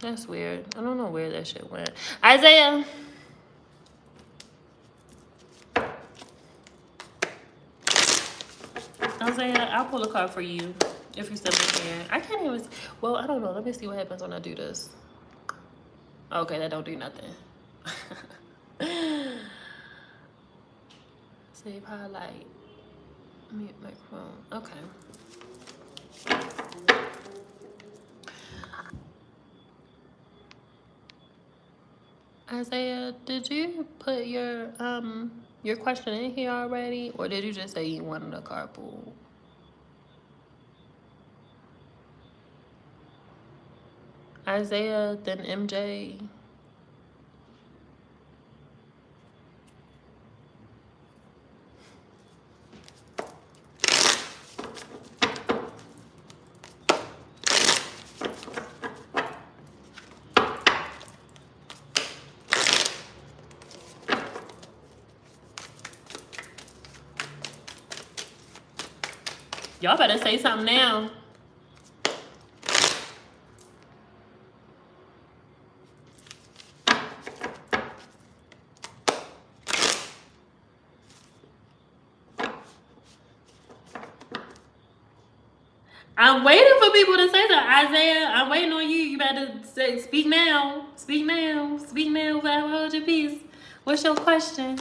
That's weird. I don't know where that shit went. Isaiah. Isaiah, I'll pull a card for you if you're still in here. I can't even. Well, I don't know. Let me see what happens when I do this. Okay, that don't do nothing. Save highlight. Mute microphone. Okay. Isaiah, did you put your question in here already, or did you just say you wanted a carpool? Isaiah, then MJ. Y'all better say something now. I'm waiting for people to say that. Isaiah, I'm waiting on you. You better say, speak now. Speak now. Speak now. Forever hold your peace. What's your question?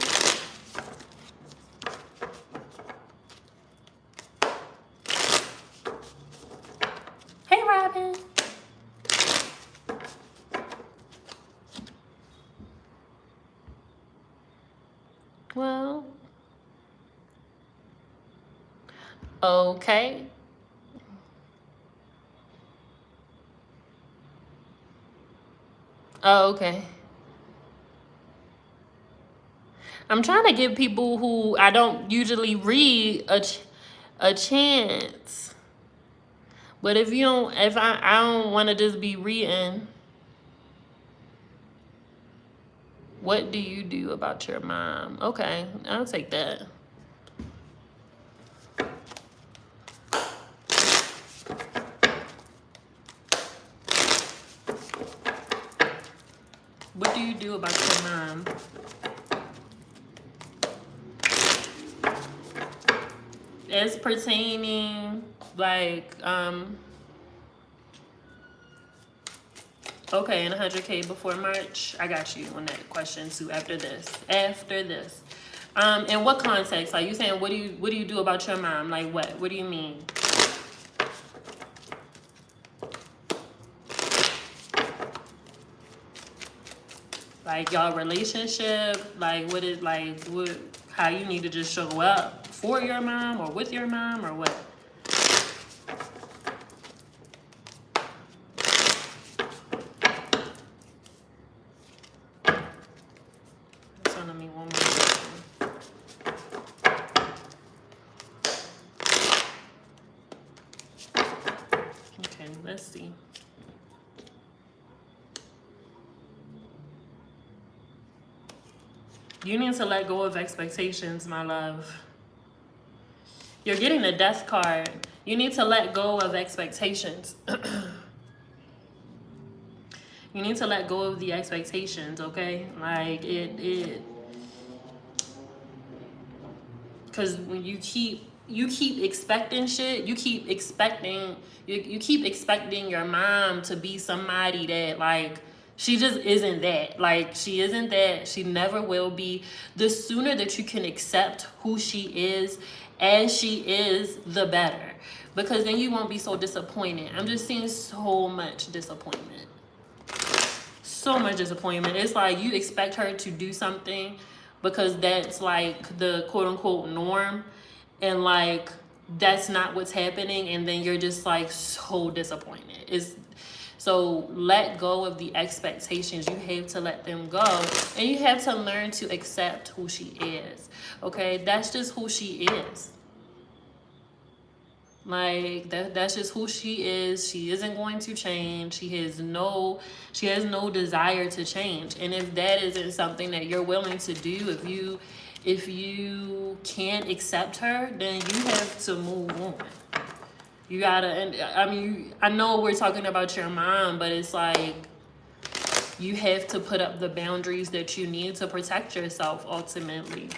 Hey, Robin. Well, okay. Oh, okay. I'm trying to give people who I don't usually read a chance. But if you don't, if I don't want to just be reading. What do you do about your mom? Okay, I'll take that. What do you do about your mom? As pertaining, like, okay, and 100K before March. I got you on that question too. After this, in what context? Are you saying what do you do about your mom? Like what? What do you mean? Like y'all relationship? Like what is like what? How you need to just show up for your mom or with your mom or what? Let's see. You need to let go of expectations, my love. You're getting the death card. You need to let go of expectations. You need to let go of the expectations, okay? Like because when you keep expecting shit, you keep expecting your mom to be somebody that like she just isn't that. Like she isn't that. She never will be. The sooner that you can accept who she is as she is, the better. Because then you won't be so disappointed. I'm just seeing so much disappointment. So much disappointment. It's like you expect her to do something because that's like the quote unquote norm, and like that's not what's happening, and then you're just like so disappointed. So let go of the expectations. You have to let them go, and you have to learn to accept who she is. Okay, that's just who she is. Like that's just who she is. She isn't going to change. She has no desire to change. And if that isn't something that you're willing to do, if you can't accept her, then you have to move on. You gotta, and I mean, I know we're talking about your mom, but it's like you have to put up the boundaries that you need to protect yourself ultimately.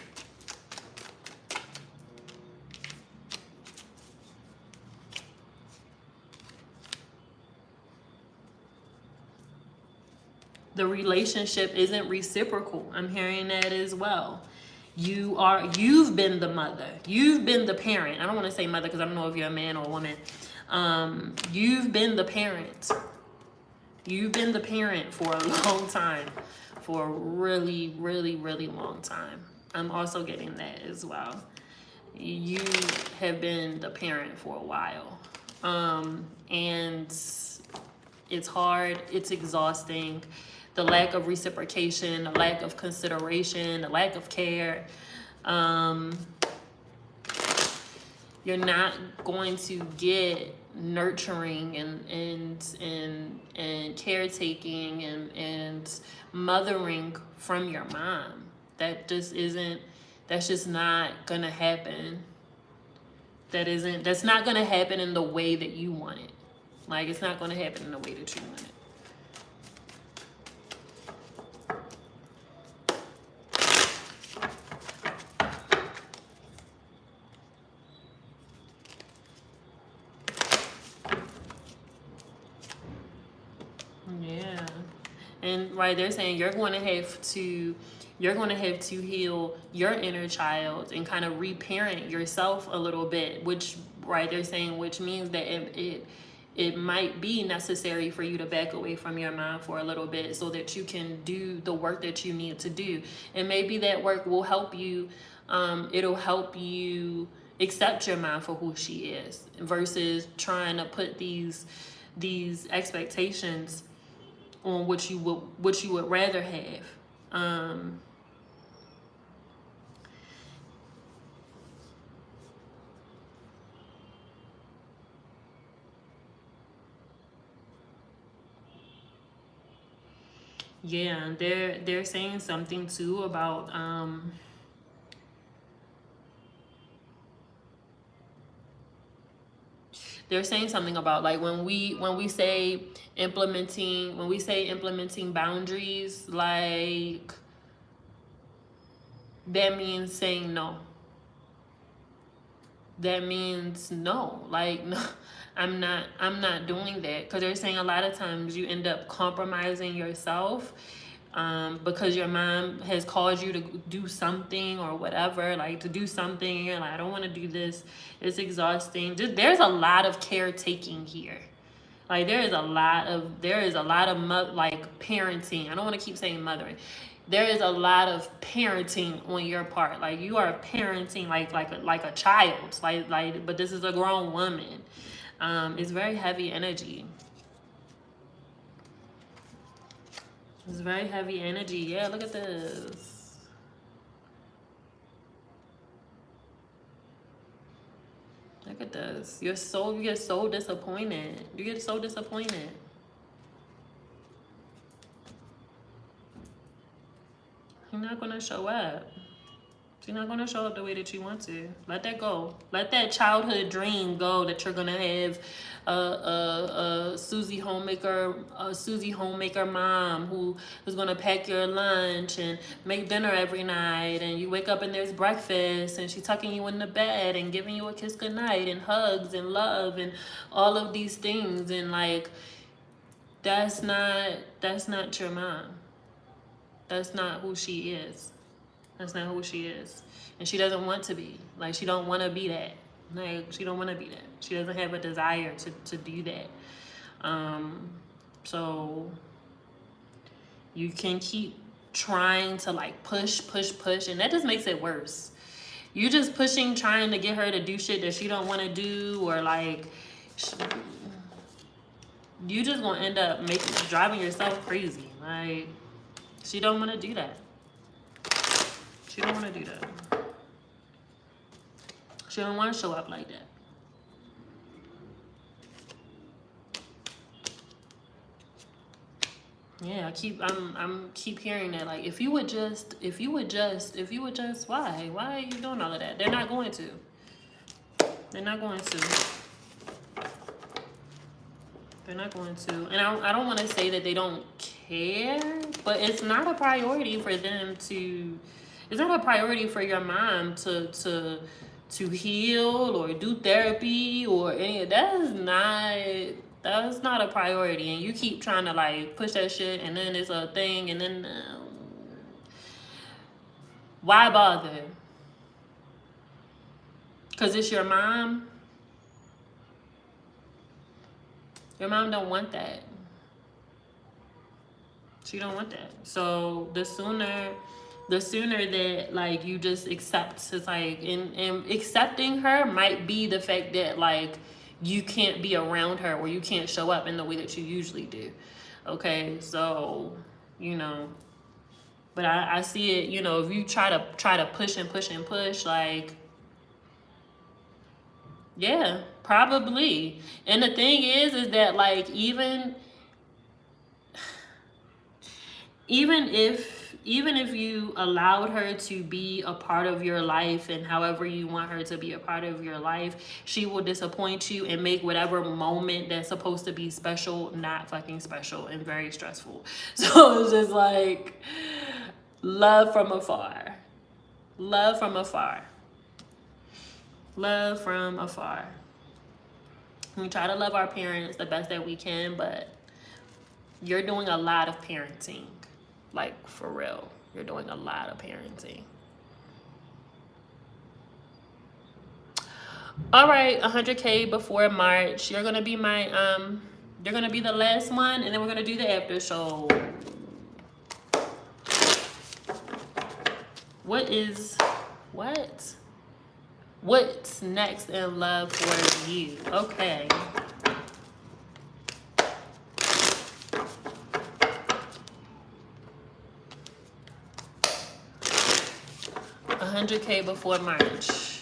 The relationship isn't reciprocal. I'm hearing that as well. You've been the mother. You've been the parent. I don't want to say mother because I don't know if you're a man or a woman. You've been the parent. You've been the parent for a long time. For a really, really, really long time. I'm also getting that as well. You have been the parent for a while. And it's hard. It's exhausting. The lack of reciprocation, the lack of consideration, the lack of care. You're not going to get nurturing and caretaking and mothering from your mom. That's just not gonna happen. That's not gonna happen in the way that you want it. Like it's not gonna happen in the way that you want it. Yeah. And right, they're saying you're going to have to heal your inner child and kind of reparent yourself a little bit, which they're saying which means that it might be necessary for you to back away from your mom for a little bit so that you can do the work that you need to do. And maybe that work will help you, it'll help you accept your mom for who she is versus trying to put these expectations on what you would rather have. Yeah, they're saying something too about they're saying something about like when we say implementing boundaries, like that means saying no. That means no. Like no, I'm not doing that, because they're saying a lot of times you end up compromising yourself because your mom has called you to do something or whatever, like to do something, and you're like, I don't want to do this, it's exhausting. Just, there's a lot of caretaking here. Like there is a lot of like parenting. I don't want to keep saying mothering. There is a lot of parenting on your part. Like you are parenting like a child. Like but this is a grown woman. It's very heavy energy. It's very heavy energy. Yeah, look at this. Look at this. You get so disappointed. You get so disappointed. You're not gonna show up. You're not gonna show up the way that you want to. Let that go. Let that childhood dream go that you're gonna have a Susie homemaker mom who is gonna pack your lunch and make dinner every night, and you wake up and there's breakfast and she's tucking you in the bed and giving you a kiss goodnight and hugs and love and all of these things, and like that's not your mom. That's not who she is. That's not who she is. And she doesn't want to be. Like, she don't want to be that. Like, she don't want to be that. She doesn't have a desire to do that. So you can keep trying to like push, and that just makes it worse. You just pushing, trying to get her to do shit that she don't want to do, or like you just gonna end up driving yourself crazy. Like, she don't want to do that. She don't want to do that. She don't want to show up like that. Yeah, I'm keep hearing that. Like, if you would just, why are you doing all of that? They're not going to. They're not going to. They're not going to. And I don't want to say that they don't care, but it's not a priority for them to. It's not a priority for your mom to heal or do therapy or any of that. That's not a priority, and you keep trying to like push that shit, and then it's a thing, and then why bother? Because it's your mom. Your mom don't want that. She don't want that. So the sooner that like you just accept, it's like, and accepting her might be the fact that like you can't be around her or you can't show up in the way that you usually do. Okay, so but I see it, if you try to push and push and push, like, yeah, probably. And the thing is that like even if you allowed her to be a part of your life and however you want her to be a part of your life, she will disappoint you and make whatever moment that's supposed to be special not fucking special and very stressful. So it's just like love from afar. Love from afar. Love from afar. We try to love our parents the best that we can, but you're doing a lot of parenting. Like, for real. You're doing a lot of parenting. All right, 100K before March. You're gonna be my you're gonna be the last one, and then we're gonna do the after show. What's next in love for you? Okay. 100K before March.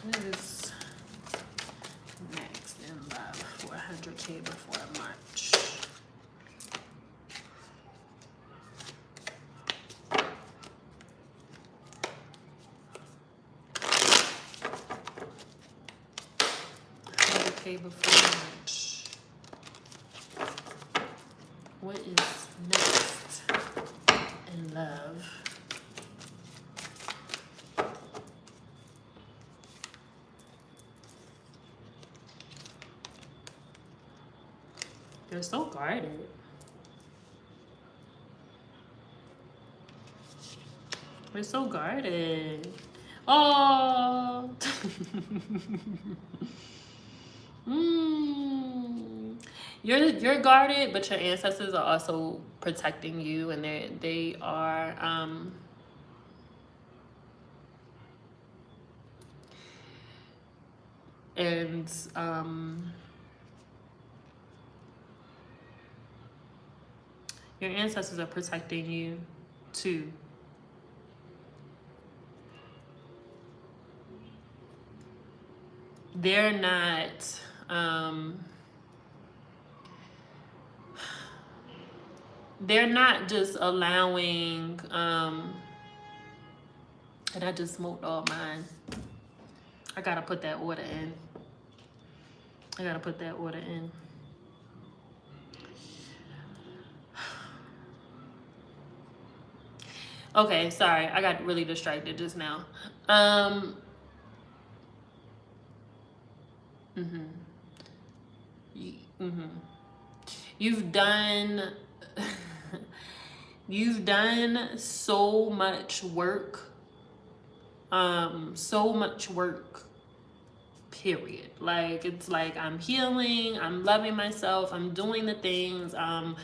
What is next in 100K before March. Before March. What is next in love? They're so guarded. They're so guarded. Oh. You're guarded, but your ancestors are also protecting you, and they are your ancestors are protecting you too. They're not just allowing and I just smoked all mine. I gotta put that order in. Okay, sorry, I got really distracted just now. You've done so much work. Period. Like, it's like I'm healing, I'm loving myself, I'm doing the things, I'm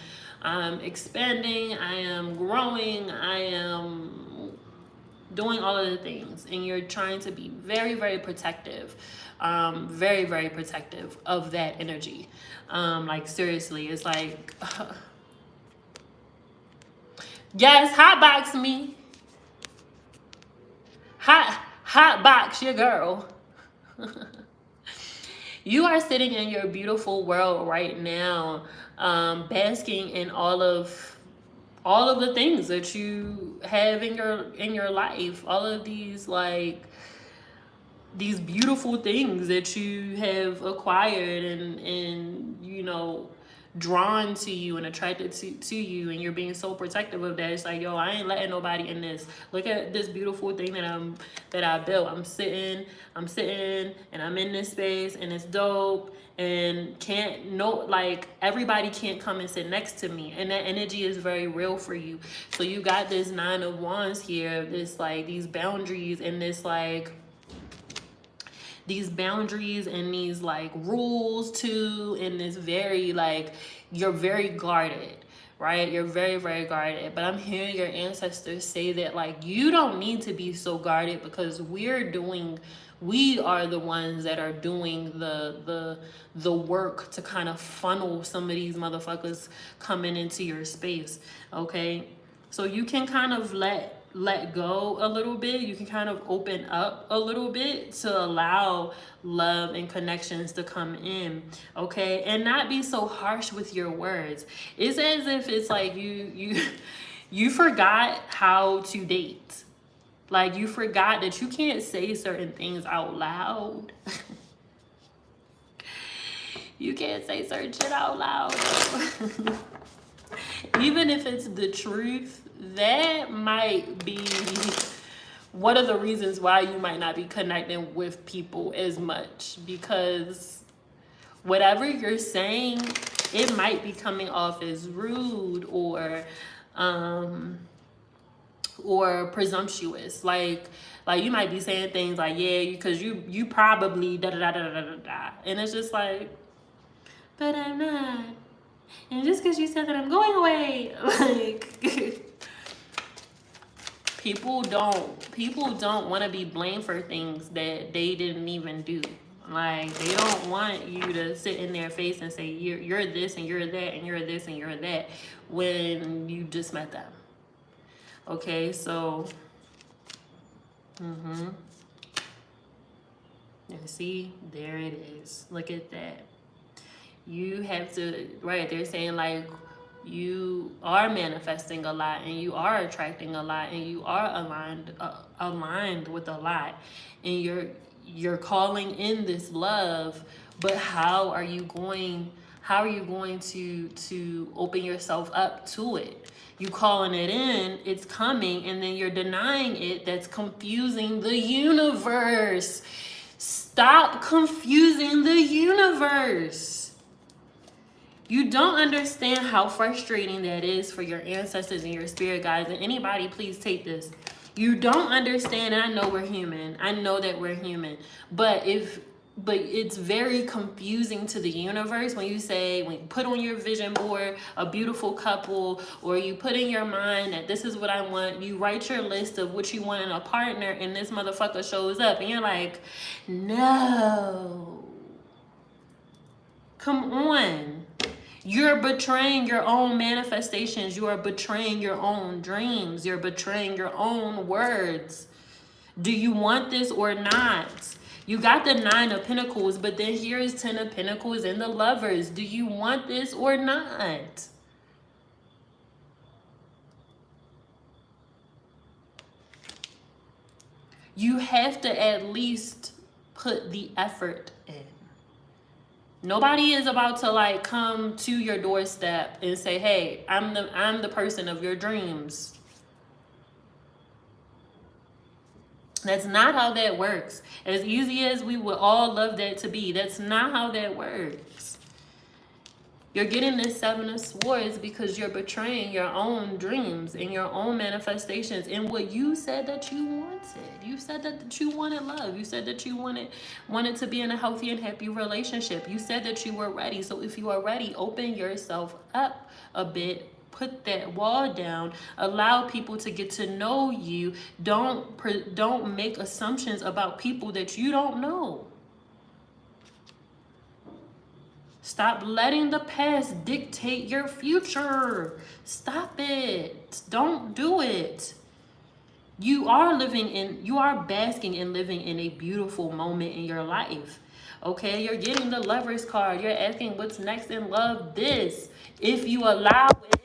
expanding, I am growing, I am doing all of the things, and you're trying to be very, very protective, very, very protective of that energy. Like, seriously, it's like, yes, hotbox me. Hotbox your girl. You are sitting in your beautiful world right now, basking in all of the things that you have in your life, all of these, like, these beautiful things that you have acquired and you know, drawn to you and attracted to you, and you're being so protective of that. It's like, yo, I ain't letting nobody in this. Look at this beautiful thing that I built. I'm sitting and I'm in this space, and it's dope, and everybody can't come and sit next to me, and that energy is very real for you. So you got this 9 of Wands here, this, like, these boundaries, and this, like, these boundaries and these, like, rules too, and this very, like, you're very guarded, right? You're very, very guarded. But I'm hearing your ancestors say that, like, you don't need to be so guarded, because we are the ones that are doing the work to kind of funnel some of these motherfuckers coming into your space. Okay, so you can kind of let go a little bit. You can kind of open up a little bit to allow love and connections to come in, okay? And not be so harsh with your words. It's as if it's like you forgot how to date. Like, you forgot that you can't say certain things out loud. You can't say certain shit out loud. Even if it's the truth, that might be one of the reasons why you might not be connecting with people as much, because whatever you're saying, it might be coming off as rude or presumptuous. Like you might be saying things like, yeah, because you probably da da da da da da da, and it's just like, but I'm not. And just because you said that, I'm going away. Like, people don't want to be blamed for things that they didn't even do. Like, they don't want you to sit in their face and say you're this and you're that and you're this and you're that when you just met them. Okay, so and see, there it is. Look at that. You have to, right, they're saying like you are manifesting a lot and you are attracting a lot and you are aligned with a lot, and you're calling in this love, but how are you going to open yourself up to it? You calling it in, it's coming, and then you're denying it. That's confusing the universe. Stop confusing the universe. You don't understand how frustrating that is for your ancestors and your spirit guides. And anybody, please take this. You don't understand, and I know we're human. I know that we're human. But it's very confusing to the universe when you put on your vision board a beautiful couple, or you put in your mind that this is what I want. You write your list of what you want in a partner, and this motherfucker shows up, and you're like, no. Come on. You're betraying your own manifestations. You are betraying your own dreams. You're betraying your own words. Do you want this or not? You got the 9 of Pentacles, but then here's 10 of Pentacles and the Lovers. Do you want this or not? You have to at least put the effort in. Nobody is about to like come to your doorstep and say, hey, I'm the person of your dreams. That's not how that works. As easy as we would all love that to be, that's not how that works. You're getting this 7 of Swords because you're betraying your own dreams and your own manifestations and what you said that you wanted. You said that you wanted love. You said that you wanted to be in a healthy and happy relationship. You said that you were ready. So if you are ready, open yourself up a bit. Put that wall down. Allow people to get to know you. Don't make assumptions about people that you don't know. Stop letting the past dictate your future. Stop it. Don't do it. You are basking and living in a beautiful moment in your life. Okay, you're getting the Lovers card. You're asking what's next in love. This, if you allow it.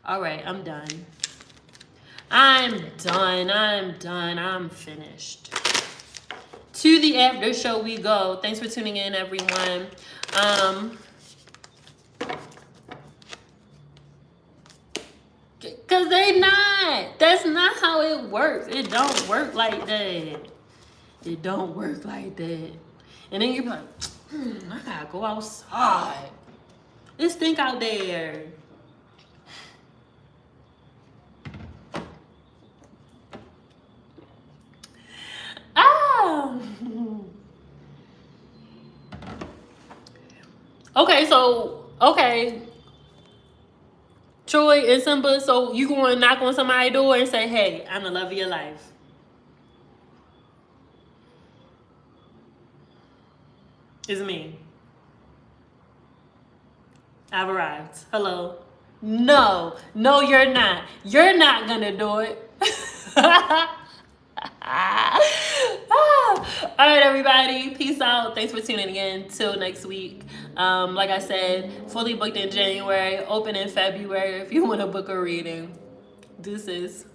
All right, I'm done. I'm finished. To the after show we go. Thanks for tuning in, everyone. Cause that's not how it works. It don't work like that. It don't work like that. And then you're like, I gotta go outside. It's stink out there. Okay. Troy and Simba, so you going to knock on somebody's door and say, hey, I'm the love of your life. It's me. I've arrived. Hello. No, you're not. You're not going to do it. All right, everybody, peace out. Thanks for tuning in. Till next week. Like I said, fully booked in January, open in February if you want to book a reading. Deuces.